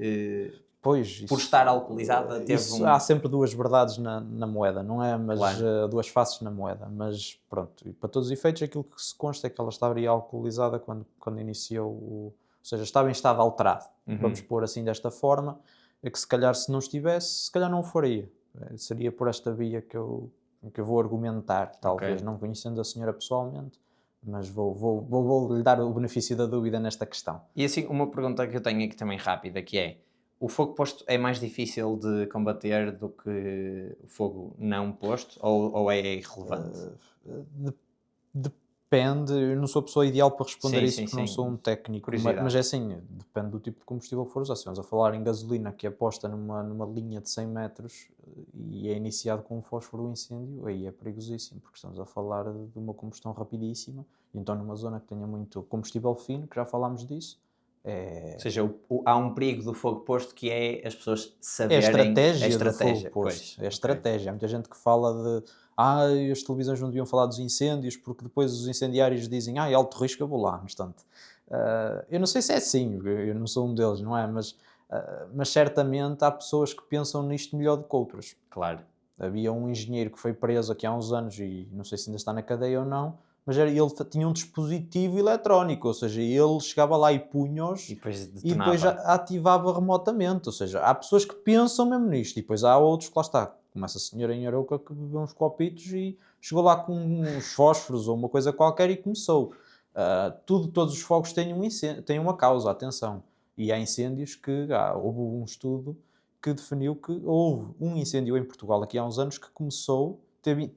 S2: Pois,
S1: por estar alcoolizada,
S2: há sempre duas verdades na moeda, não é? Mas
S1: claro.
S2: Duas faces na moeda. Mas pronto, e para todos os efeitos, aquilo que se consta é que ela estaria alcoolizada quando iniciou ou seja, estava em estado alterado. Vamos pôr assim desta forma, é que se calhar se não estivesse, se calhar não o faria. Seria por esta via que eu vou argumentar, talvez, não conhecendo a senhora pessoalmente, mas vou lhe dar o benefício da dúvida nesta questão.
S1: E assim, uma pergunta que eu tenho aqui também rápida, que é, o fogo posto é mais difícil de combater do que o fogo não posto, ou é irrelevante?
S2: Depende, eu não sou a pessoa ideal para responder isso, porque não sou um técnico, mas é assim, depende do tipo de combustível que for usar. Se vamos a falar em gasolina que é posta numa linha de 100 metros e é iniciado com um fósforo, o incêndio, aí é perigosíssimo, porque estamos a falar de uma combustão rapidíssima, então numa zona que tenha muito combustível fino, que já falámos disso.
S1: Ou seja, há um perigo do fogo posto que é as pessoas saberem...
S2: É a estratégia do fogo posto. É a estratégia. Há muita gente que fala de as televisões não deviam falar dos incêndios porque depois os incendiários dizem é alto risco, eu vou lá, no instante. Eu não sei se é assim, eu não sou um deles, não é? Mas certamente há pessoas que pensam nisto melhor do que outras.
S1: Claro.
S2: Havia um engenheiro que foi preso aqui há uns anos e não sei se ainda está na cadeia ou não, mas ele tinha um dispositivo eletrónico, ou seja, ele chegava lá e punha-os
S1: e
S2: depois ativava remotamente. Ou seja, há pessoas que pensam mesmo nisto e depois há outros que lá está, como essa senhora em Arouca que bebeu uns copitos e chegou lá com uns fósforos ou uma coisa qualquer e começou. Todos os fogos têm têm uma causa, atenção. E há incêndios que houve um estudo que definiu que houve um incêndio em Portugal aqui há uns anos que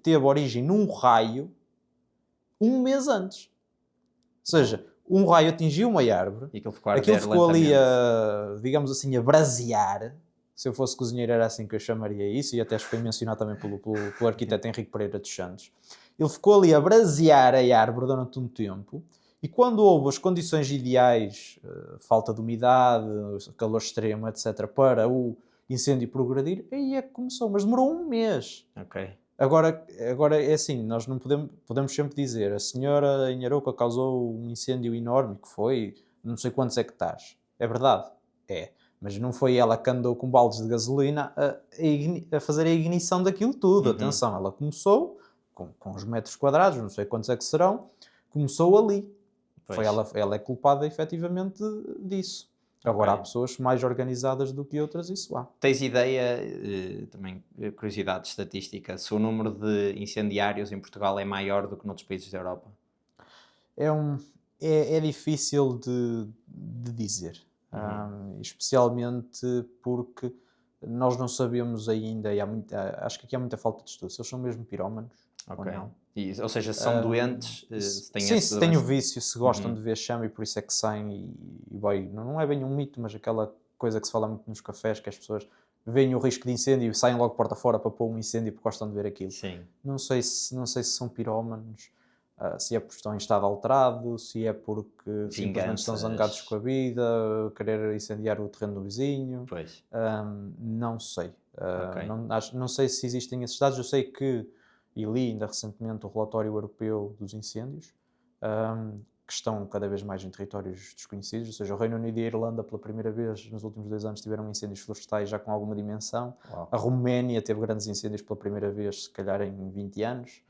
S2: teve origem num raio um mês antes. Ou seja, um raio atingiu uma árvore, aquilo ficou ali digamos assim, a brasear. Se eu fosse cozinheiro era assim que eu chamaria isso, e até foi mencionado também pelo arquiteto Henrique Pereira dos Santos. Ele ficou ali a brasear a árvore durante um tempo, e quando houve as condições ideais, falta de umidade, calor extremo, etc., para o incêndio progredir, aí é que começou, mas demorou um mês. Agora é assim, nós não podemos sempre dizer a senhora em Arouca causou um incêndio enorme, que foi não sei quantos hectares. É verdade, mas não foi ela que andou com baldes de gasolina a fazer a ignição daquilo tudo. Atenção, ela começou com os metros quadrados, não sei quantos é que serão, começou ali. Foi ela é culpada efetivamente disso. Agora há pessoas mais organizadas do que outras, isso há.
S1: Tens ideia, também curiosidade estatística, se o número de incendiários em Portugal é maior do que noutros países da Europa?
S2: É, um, é difícil de dizer, especialmente porque nós não sabemos ainda, e acho que aqui há muita falta de estudo, se eles são mesmo pirómanos ou não.
S1: Ou seja, se são doentes, se têm
S2: Sim,
S1: essa
S2: se têm o
S1: doença.
S2: vício, se gostam de ver chama e por isso é que saem e vai, não é bem um mito, mas aquela coisa que se fala muito nos cafés, que as pessoas veem o risco de incêndio e saem logo porta fora para pôr um incêndio porque gostam de ver aquilo.
S1: Sim.
S2: Não sei se são pirómanos, se é porque estão em estado alterado, se é porque simplesmente estão zangados com a vida, querer incendiar o terreno do vizinho.
S1: Pois.
S2: Não sei.
S1: Ok.
S2: Não sei se existem esses dados. Eu sei que, e li ainda recentemente o relatório europeu dos incêndios, que estão cada vez mais em territórios desconhecidos, ou seja, o Reino Unido e a Irlanda pela primeira vez nos últimos 2 anos tiveram incêndios florestais já com alguma dimensão.
S1: Uau.
S2: A Roménia teve grandes incêndios pela primeira vez, se calhar em 20 anos.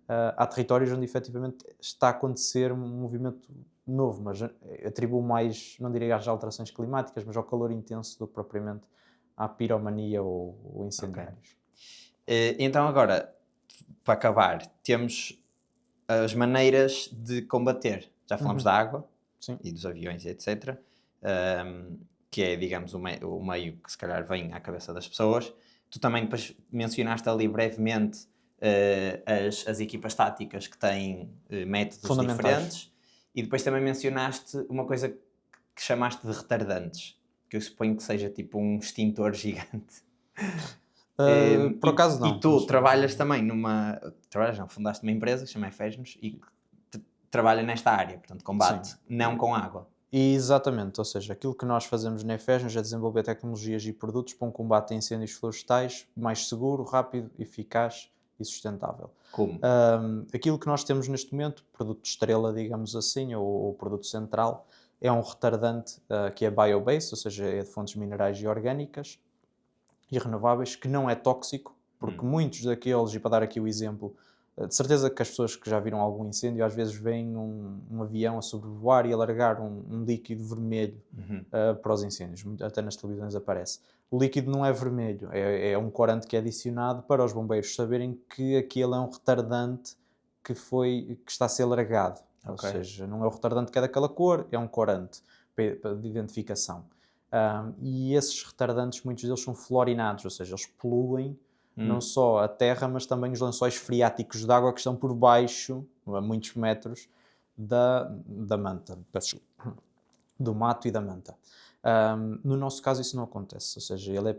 S2: Há territórios onde efetivamente está a acontecer um movimento novo, mas atribuo mais, não diria às alterações climáticas, mas ao calor intenso do que propriamente à piromania ou incendiários.
S1: Então agora, para acabar, temos as maneiras de combater. Já falamos da água.
S2: Sim.
S1: E dos aviões, etc. Que é, digamos, o meio que se calhar vem à cabeça das pessoas. Tu também depois mencionaste ali brevemente as equipas táticas que têm métodos diferentes. E depois também mencionaste uma coisa que chamaste de retardantes, que eu suponho que seja tipo um extintor gigante.
S2: Por acaso não.
S1: E tu trabalhas também fundaste uma empresa que se chama Efesnos e trabalha nesta área, portanto combate, não com água.
S2: Exatamente, ou seja, aquilo que nós fazemos na Efesnos é desenvolver tecnologias e produtos para um combate a incêndios florestais mais seguro, rápido, eficaz e sustentável.
S1: Como?
S2: Aquilo que nós temos neste momento, produto de estrela, digamos assim, ou produto central, é um retardante que é bio-based, ou seja, é de fontes minerais e orgânicas e renováveis, que não é tóxico, porque muitos daqueles, e para dar aqui o exemplo, de certeza que as pessoas que já viram algum incêndio às vezes veem um avião a sobrevoar e a largar um líquido vermelho para os incêndios, até nas televisões aparece. O líquido não é vermelho, é um corante que é adicionado para os bombeiros saberem que aquele é um retardante que está a ser largado. Ou seja, não é o retardante que é daquela cor, é um corante de identificação. E esses retardantes, muitos deles são fluorinados, ou seja, eles poluem não só a terra, mas também os lençóis freáticos de água que estão por baixo, a muitos metros, da manta, do mato e da manta. No nosso caso isso não acontece, ou seja, ele é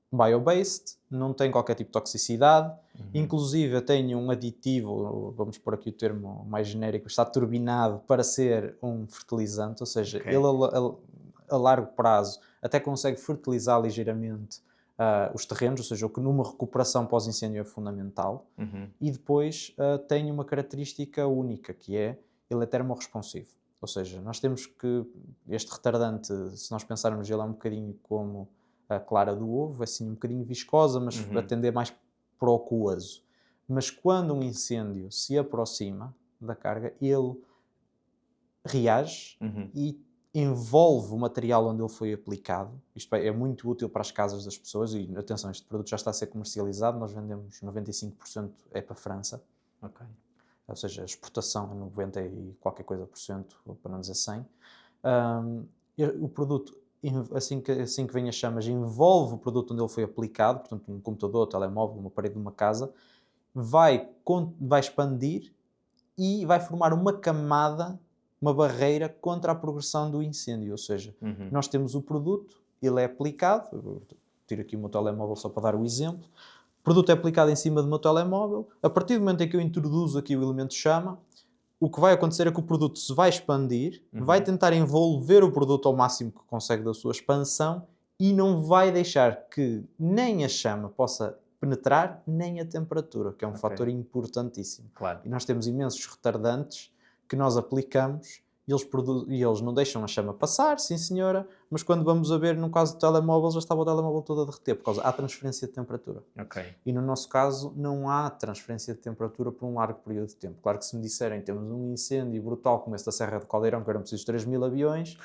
S2: bio-based, não tem qualquer tipo de toxicidade, inclusive tem um aditivo, vamos pôr aqui o termo mais genérico, está turbinado para ser um fertilizante, ou seja, ele a largo prazo até consegue fertilizar ligeiramente os terrenos, ou seja, o que numa recuperação pós-incêndio é fundamental. E depois tem uma característica única, que é ele é termorresponsivo. Ou seja, nós temos que, este retardante, se nós pensarmos, ele é um bocadinho como a clara do ovo, é assim um bocadinho viscosa, mas a tender mais para o aquoso. Mas quando um incêndio se aproxima da carga, ele reage e envolve o material onde ele foi aplicado. Isto é muito útil para as casas das pessoas e, atenção, este produto já está a ser comercializado, nós vendemos 95% é para a França. Ou seja, a exportação é 90 e qualquer coisa por cento, para não dizer 100. O produto, assim que vem as chamas, envolve o produto onde ele foi aplicado, portanto um computador, um telemóvel, uma parede de uma casa, vai expandir e vai formar uma camada, uma barreira contra a progressão do incêndio, ou seja, nós temos o produto, ele é aplicado, eu tiro aqui o meu telemóvel só para dar o exemplo, o produto é aplicado em cima do meu telemóvel, a partir do momento em que eu introduzo aqui o elemento chama, o que vai acontecer é que o produto se vai expandir, vai tentar envolver o produto ao máximo que consegue da sua expansão e não vai deixar que nem a chama possa penetrar, nem a temperatura, que é um fator importantíssimo.
S1: Claro.
S2: E nós temos imensos retardantes que nós aplicamos e eles não deixam a chama passar, sim senhora, mas quando vamos a ver, no caso do telemóvel, já estava o telemóvel todo a derreter, por causa da transferência de temperatura.
S1: Ok.
S2: E no nosso caso, não há transferência de temperatura por um largo período de tempo. Claro que se me disserem temos um incêndio brutal como esse da Serra do Caldeirão, que eram precisos 3.000 aviões,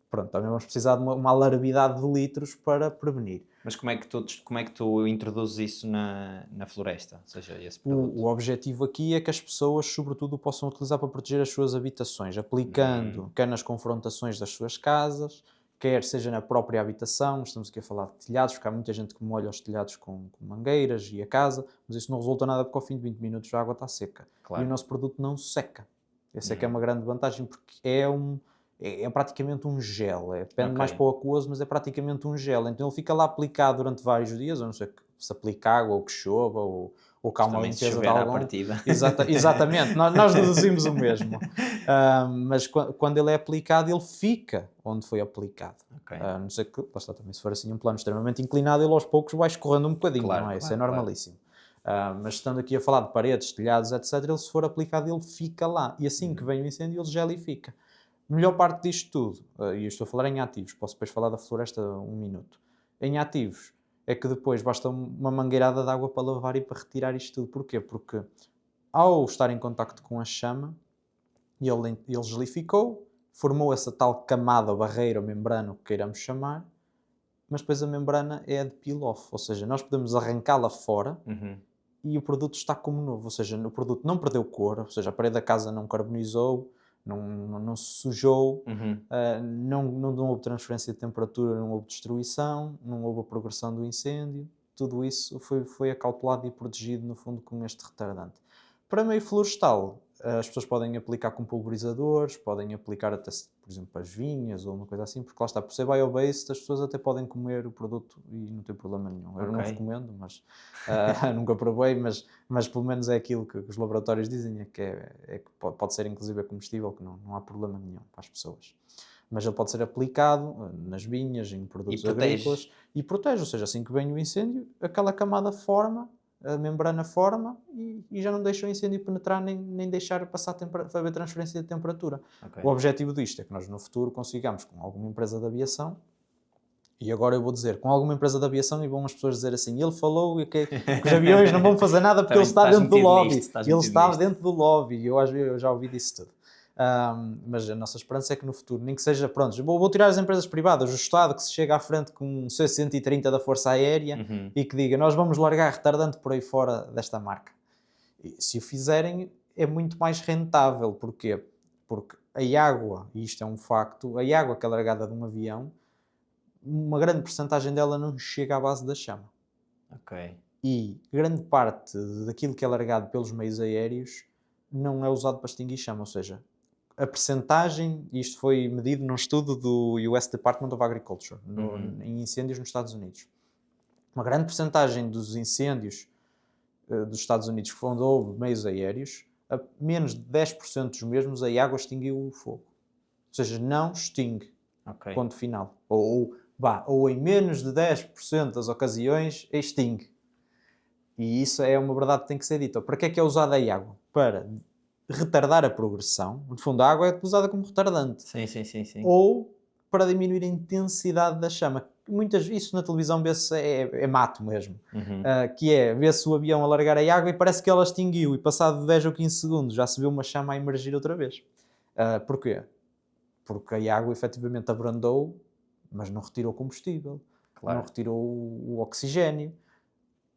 S2: pronto, também vamos precisar de uma alarmidade de litros para prevenir.
S1: Mas como é que tu introduzes isso na floresta? Ou seja, esse produto?
S2: O objetivo aqui é que as pessoas, sobretudo, o possam utilizar para proteger as suas habitações, aplicando quer nas confrontações das suas casas, quer seja na própria habitação. Estamos aqui a falar de telhados, porque há muita gente que molha os telhados com mangueiras e a casa, mas isso não resulta nada porque ao fim de 20 minutos a água está seca.
S1: Claro.
S2: E o nosso produto não seca. Essa é que é uma grande vantagem, porque é praticamente um gel. Depende mais para o aquoso, mas é praticamente um gel. Então ele fica lá aplicado durante vários dias, a não ser que se aplique água, ou que chova, ou que há uma
S1: Também se
S2: limpeza de
S1: chover à
S2: algum...
S1: partida.
S2: Exatamente, nós deduzimos o mesmo. Mas quando ele é aplicado, ele fica onde foi aplicado.
S1: Ok.
S2: A não ser que, lá está, também se for assim um plano extremamente inclinado, ele aos poucos vai escorrendo um bocadinho,
S1: Claro,
S2: não é?
S1: claro,
S2: Isso é normalíssimo. Mas estando aqui a falar de paredes, telhados, etc., ele se for aplicado, ele fica lá. E assim que vem o incêndio, ele gela e fica. Melhor parte disto tudo, e eu estou a falar em ativos, posso depois falar da floresta um minuto. Em ativos, é que depois basta uma mangueirada de água para lavar e para retirar isto tudo. Porquê? Porque ao estar em contacto com a chama, ele gelificou, formou essa tal camada, barreira ou membrana, o que queiramos chamar, mas depois a membrana é a de peel-off, ou seja, nós podemos arrancá-la fora e o produto está como novo, ou seja, o produto não perdeu cor, ou seja, a parede da casa não carbonizou, não se sujou, não houve transferência de temperatura, não houve destruição, não houve a progressão do incêndio. Tudo isso foi acautelado e protegido, no fundo, com este retardante. Para meio florestal, as pessoas podem aplicar com pulverizadores, podem aplicar até, por exemplo, para as vinhas ou uma coisa assim, porque lá está, por ser bio-based, as pessoas até podem comer o produto e não tem problema nenhum. Eu não recomendo, mas nunca provei, mas pelo menos é aquilo que os laboratórios dizem, é que pode ser inclusive comestível, que não há problema nenhum para as pessoas. Mas ele pode ser aplicado nas vinhas, em produtos agrícolas, e protege, ou seja, assim que vem o incêndio, aquela camada forma, a membrana forma e já não deixa o incêndio penetrar nem deixar passar haver transferência de temperatura. O objetivo disto é que nós no futuro consigamos, com alguma empresa de aviação, e agora eu vou dizer, com alguma empresa de aviação, e vão as pessoas dizer assim, ele falou que os aviões não vão fazer nada porque ele está dentro do lobby. Ele está dentro do lobby, e eu já ouvi disso tudo. Mas a nossa esperança é que no futuro, nem que seja, pronto, vou tirar as empresas privadas, o Estado que se chega à frente com um C-130 da Força Aérea e que diga, nós vamos largar retardante por aí fora desta marca. E, se o fizerem, é muito mais rentável. Porquê? Porque a água, e isto é um facto, a água que é largada de um avião, uma grande percentagem dela não chega à base da chama. E grande parte daquilo que é largado pelos meios aéreos não é usado para extinguir chama, ou seja, a percentagem, isto foi medido num estudo do US Department of Agriculture, em incêndios nos Estados Unidos. Uma grande percentagem dos incêndios dos Estados Unidos, onde houve meios aéreos, a menos de 10% dos mesmos, a água extinguiu o fogo. Ou seja, não extingue. Ponto final. Ou em menos de 10% das ocasiões, extingue. E isso é uma verdade que tem que ser dita. Para que é usada a água? Para retardar a progressão. No fundo, a água é usada como retardante.
S1: Sim.
S2: Ou para diminuir a intensidade da chama. Isso na televisão vê-se, é mato mesmo. Que é, vê-se o avião a largar a água e parece que ela extinguiu. E passado 10 ou 15 segundos já se vê uma chama a emergir outra vez. Porquê? Porque a água efetivamente abrandou, mas não retirou combustível. Não retirou o oxigénio.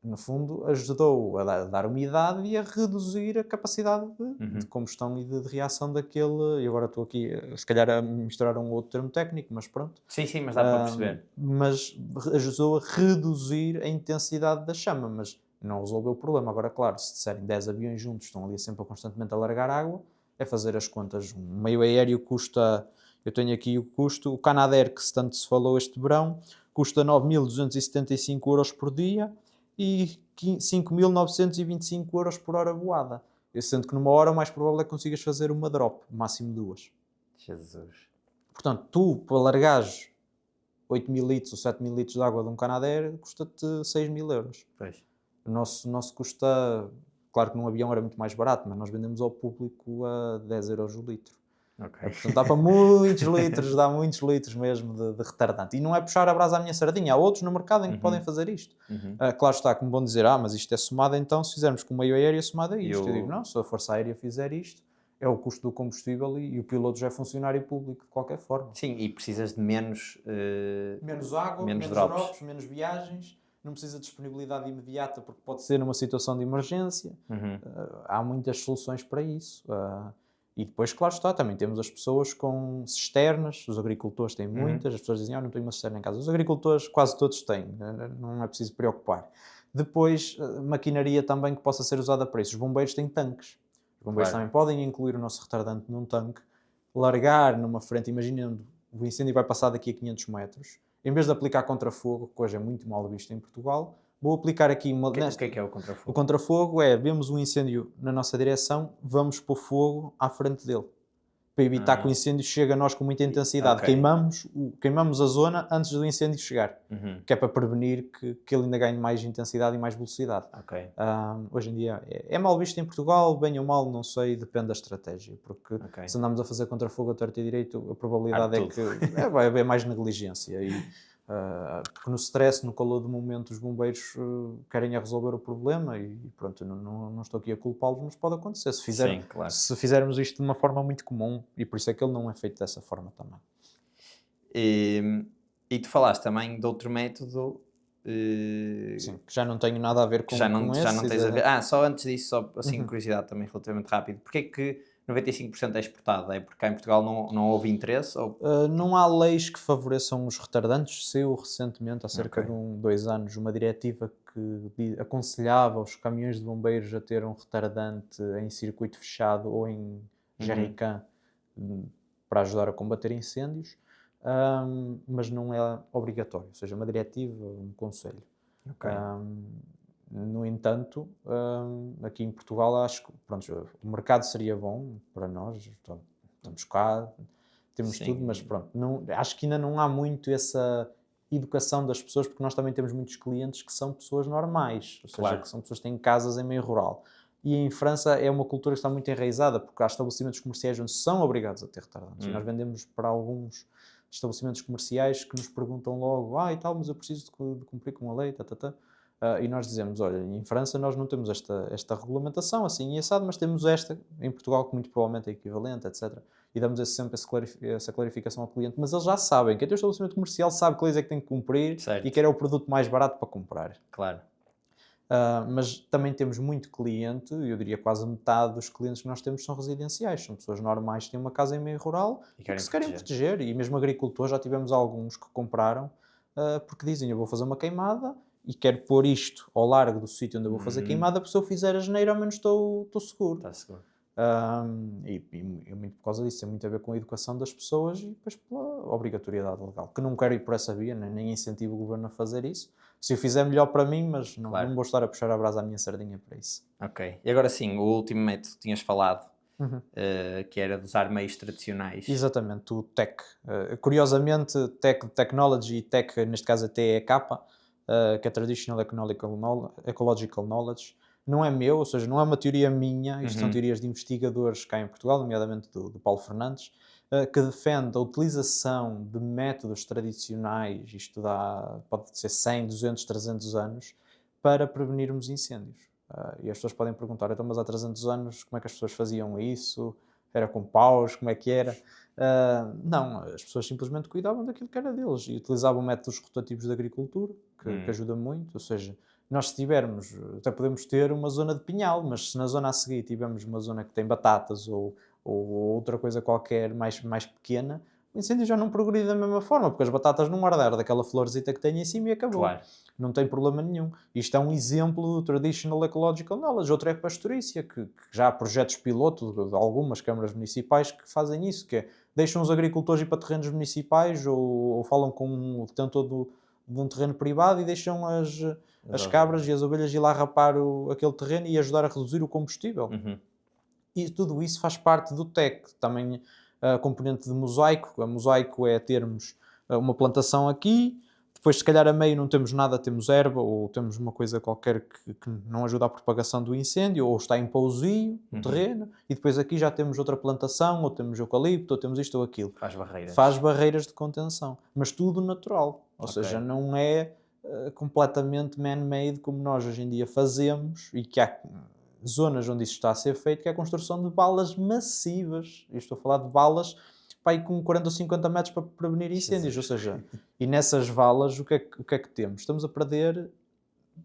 S2: No fundo, ajudou a dar umidade e a reduzir a capacidade de combustão e de reação daquele... E agora estou aqui, se calhar, a misturar um outro termo técnico, mas pronto.
S1: Sim, mas dá para perceber.
S2: Mas ajudou a reduzir a intensidade da chama, mas não resolveu o problema. Agora, claro, se disserem 10 aviões juntos, estão ali sempre constantemente a largar água, é fazer as contas. Um meio aéreo custa... Eu tenho aqui o custo. O Canadair, que tanto se falou este verão, custa 9.275 euros por dia e 5.925 euros por hora voada. Sendo que numa hora o mais provável é que consigas fazer uma drop, máximo 2.
S1: Jesus.
S2: Portanto, tu, para largares 8.000 litros ou 7.000 litros de água de um Canadair, custa-te 6.000 euros.
S1: Pois.
S2: O nosso custa... Claro que num avião era muito mais barato, mas nós vendemos ao público a 10 euros o litro.
S1: Ok.
S2: Portanto, dá para muitos litros, dá muitos litros mesmo de retardante. E não é puxar a brasa à minha sardinha. Há outros no mercado em que podem fazer isto. Claro está, como vão dizer, mas isto é somado, então se fizermos com o meio aéreo, é somado a isto. Eu digo, não, se a Força Aérea fizer isto, é o custo do combustível e o piloto já é funcionário público de qualquer forma.
S1: Sim, e precisas de menos...
S2: Menos água, menos drops, menos viagens, não precisa de disponibilidade imediata porque pode ser numa situação de emergência. Há muitas soluções para isso. E depois, claro está, também temos as pessoas com cisternas, os agricultores têm muitas, as pessoas dizem, não tenho uma cisterna em casa. Os agricultores quase todos têm, não é preciso preocupar. Depois, maquinaria também que possa ser usada para isso. Os bombeiros têm tanques. Os bombeiros também podem incluir o nosso retardante num tanque, largar numa frente, imaginando o incêndio vai passar daqui a 500 metros, em vez de aplicar contrafogo, que hoje é muito mal visto em Portugal, vou aplicar aqui uma...
S1: O que é o contrafogo?
S2: O contrafogo é, vemos um incêndio na nossa direção, vamos pôr fogo à frente dele, para evitar que o incêndio chegue a nós com muita intensidade. Queimamos a zona antes do incêndio chegar, que é para prevenir que ele ainda ganhe mais intensidade e mais velocidade. Hoje em dia é mal visto em Portugal, bem ou mal, não sei, depende da estratégia, porque se andamos a fazer contrafogo a torto e direito, a probabilidade é que vai haver mais negligência. Porque no stress, no calor do momento, os bombeiros querem resolver o problema e pronto, não estou aqui a culpá-los, mas pode acontecer.
S1: Sim, claro.
S2: Se fizermos isto de uma forma muito comum, e por isso é que ele não é feito dessa forma também.
S1: E tu falaste também de outro método...
S2: Sim, que já não tenho nada a ver com esse.
S1: Já não tens a ver... só antes disso, só assim, curiosidade também relativamente rápido. Porquê que 95% é exportado? É porque cá em Portugal não houve interesse? Ou...
S2: não há leis que favoreçam os retardantes. Saiu recentemente, há cerca de 2 anos, uma diretiva que aconselhava os caminhões de bombeiros a ter um retardante em circuito fechado ou em jerrycan para ajudar a combater incêndios, mas não é obrigatório, ou seja, uma diretiva, um conselho. No entanto, aqui em Portugal acho que o mercado seria bom para nós, estamos cá, temos tudo, mas pronto, acho que ainda não há muito essa educação das pessoas, porque nós também temos muitos clientes que são pessoas normais, ou seja, que são pessoas que têm casas em meio rural. E em França é uma cultura que está muito enraizada, porque há estabelecimentos comerciais onde são obrigados a ter retardantes. E nós vendemos para alguns estabelecimentos comerciais que nos perguntam logo, e tal, mas eu preciso de cumprir com a lei, e nós dizemos, olha, em França nós não temos esta regulamentação assim e assado, mas temos esta em Portugal que muito provavelmente é equivalente, etc. E damos sempre essa clarificação ao cliente, mas eles já sabem que o teu estabelecimento comercial sabe que leis é que tem que cumprir e que era o produto mais barato para comprar.
S1: Claro.
S2: Mas também temos muito cliente, eu diria quase metade dos clientes que nós temos são residenciais, são pessoas normais que têm uma casa em meio rural e que se querem proteger. E mesmo agricultores, já tivemos alguns que compraram porque dizem, eu vou fazer uma queimada e quero pôr isto ao largo do sítio onde eu vou fazer queimada, porque se eu fizer a geneira ao menos estou seguro.
S1: Está seguro.
S2: E muito por causa disso, tem muito a ver com a educação das pessoas e depois pela obrigatoriedade legal, que não quero ir por essa via, nem incentivo o governo a fazer isso. Se eu fizer melhor para mim, mas não vou estar a puxar a brasa à minha sardinha para isso.
S1: Ok. E agora sim, o último método que tinhas falado, que era de usar meios tradicionais.
S2: Exatamente, o tech. Curiosamente, technology e tech, neste caso a TEK, que é Traditional Ecological Knowledge, não é meu, ou seja, não é uma teoria minha, isto são teorias de investigadores cá em Portugal, nomeadamente do Paulo Fernandes, que defende a utilização de métodos tradicionais, isto pode ser 100, 200, 300 anos, para prevenirmos incêndios. E as pessoas podem perguntar, então, mas há 300 anos, como é que as pessoas faziam isso? Era com paus? Como é que era? Não, as pessoas simplesmente cuidavam daquilo que era deles e utilizavam métodos rotativos de agricultura, que ajuda muito, ou seja, nós se tivermos, até podemos ter uma zona de pinhal, mas se na zona a seguir tivermos uma zona que tem batatas ou outra coisa qualquer mais pequena, o incêndio já não progride da mesma forma, porque as batatas não arder daquela florzita que tem em cima e acabou.
S1: Claro.
S2: Não tem problema nenhum. Isto é um exemplo do Traditional Ecological Knowledge. Outro é a pastorícia, que já há projetos piloto de algumas câmaras municipais que fazem isso, que é, deixam os agricultores ir para terrenos municipais ou falam com o detentor de um terreno privado e deixam as cabras e as ovelhas ir lá rapar aquele terreno e ajudar a reduzir o combustível. E tudo isso faz parte do TEC. Também a componente de mosaico. A mosaico é termos uma plantação aqui, depois se calhar a meio não temos nada, temos erva ou temos uma coisa qualquer que não ajuda à propagação do incêndio, ou está em pousio no terreno, e depois aqui já temos outra plantação, ou temos eucalipto, ou temos isto ou aquilo. Faz barreiras de contenção, mas tudo natural, ou seja, não é completamente man-made como nós hoje em dia fazemos, e que há zonas onde isso está a ser feito, que é a construção de balas massivas. Eu estou a falar de balas para com 40 ou 50 metros para prevenir incêndios. Jesus. Ou seja, e nessas valas o que é que temos? Estamos a perder,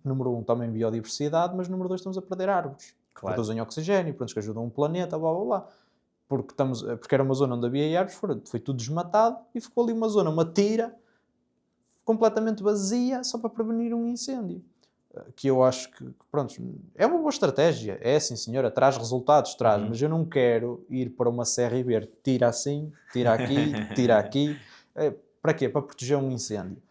S2: número 1, também biodiversidade, mas número 2, estamos a perder árvores. Produzem oxigênio, pronto, que ajudam o planeta, blá blá blá. Porque era uma zona onde havia árvores, foi tudo desmatado e ficou ali uma zona, uma tira, completamente vazia, só para prevenir um incêndio. Que eu acho que, pronto, é uma boa estratégia, é sim senhora, traz resultados, mas eu não quero ir para uma serra e ver, tira assim, tira aqui, tira aqui. Para quê? Para proteger um incêndio.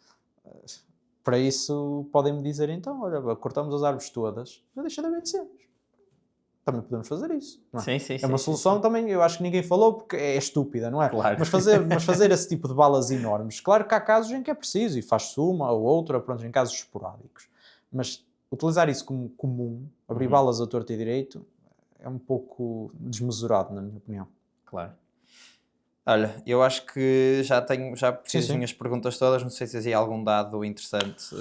S2: Para isso podem-me dizer então, olha, cortamos as árvores todas, já deixa de haver incêndios. Também podemos fazer isso. Não é?
S1: Sim,
S2: é uma solução também, eu acho que ninguém falou porque é estúpida, não é?
S1: Claro.
S2: Mas fazer esse tipo de balas enormes, claro que há casos em que é preciso e faz-se uma ou outra, pronto, em casos esporádicos. Mas utilizar isso como comum, abrir balas a torto e direito, é um pouco desmesurado, na minha opinião.
S1: Claro. Olha, eu acho que já fiz as minhas perguntas todas, não sei se havia algum dado interessante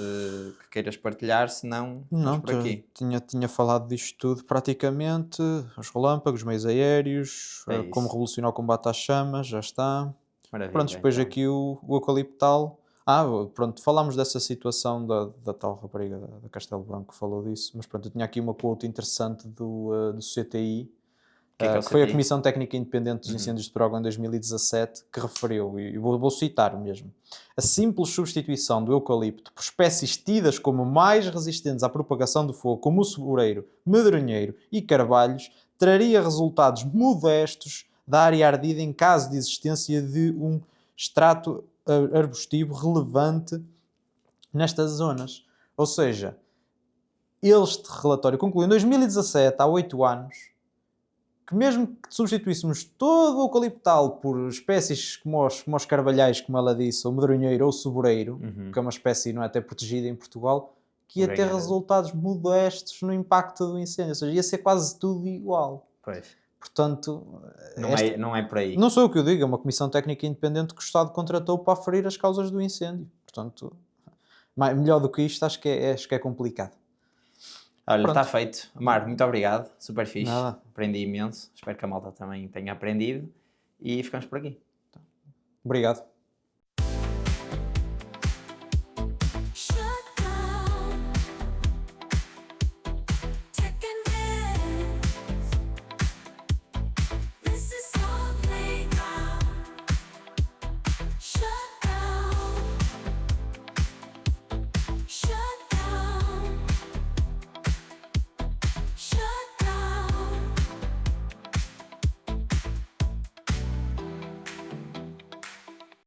S1: que queiras partilhar, se não,
S2: Não,
S1: por aqui.
S2: tinha falado disto tudo praticamente, os relâmpagos, meios aéreos, como revolucionar o combate às chamas, já está.
S1: Maravilha,
S2: pronto, depois
S1: então.
S2: aqui o eucaliptal. Pronto, falámos dessa situação da tal rapariga da Castelo Branco que falou disso, mas pronto, eu tinha aqui uma quote interessante do CTI, que foi a Comissão Técnica Independente dos Incêndios de Portugal em 2017, que referiu, e vou citar mesmo: a simples substituição do eucalipto por espécies tidas como mais resistentes à propagação do fogo, como o soboreiro, medronheiro e carvalhos, traria resultados modestos da área ardida em caso de existência de um extrato arbustivo relevante nestas zonas. Ou seja, este relatório concluiu em 2017, há 8 anos, que mesmo que substituíssemos todo o eucaliptal por espécies como os carvalhais, como ela disse, ou medronheiro ou soboreiro, que é uma espécie não é até protegida em Portugal, que ia ter resultados modestos no impacto do incêndio. Ou seja, ia ser quase tudo igual.
S1: Pois.
S2: Portanto,
S1: não é por aí.
S2: Não sou eu que o digo, é uma comissão técnica independente que o Estado contratou para aferir as causas do incêndio. Portanto, melhor do que isto, acho que é complicado.
S1: Olha, está feito. Amar, muito obrigado. Super fixe.
S2: Nada.
S1: Aprendi imenso. Espero que a malta também tenha aprendido. E ficamos por aqui.
S2: Obrigado.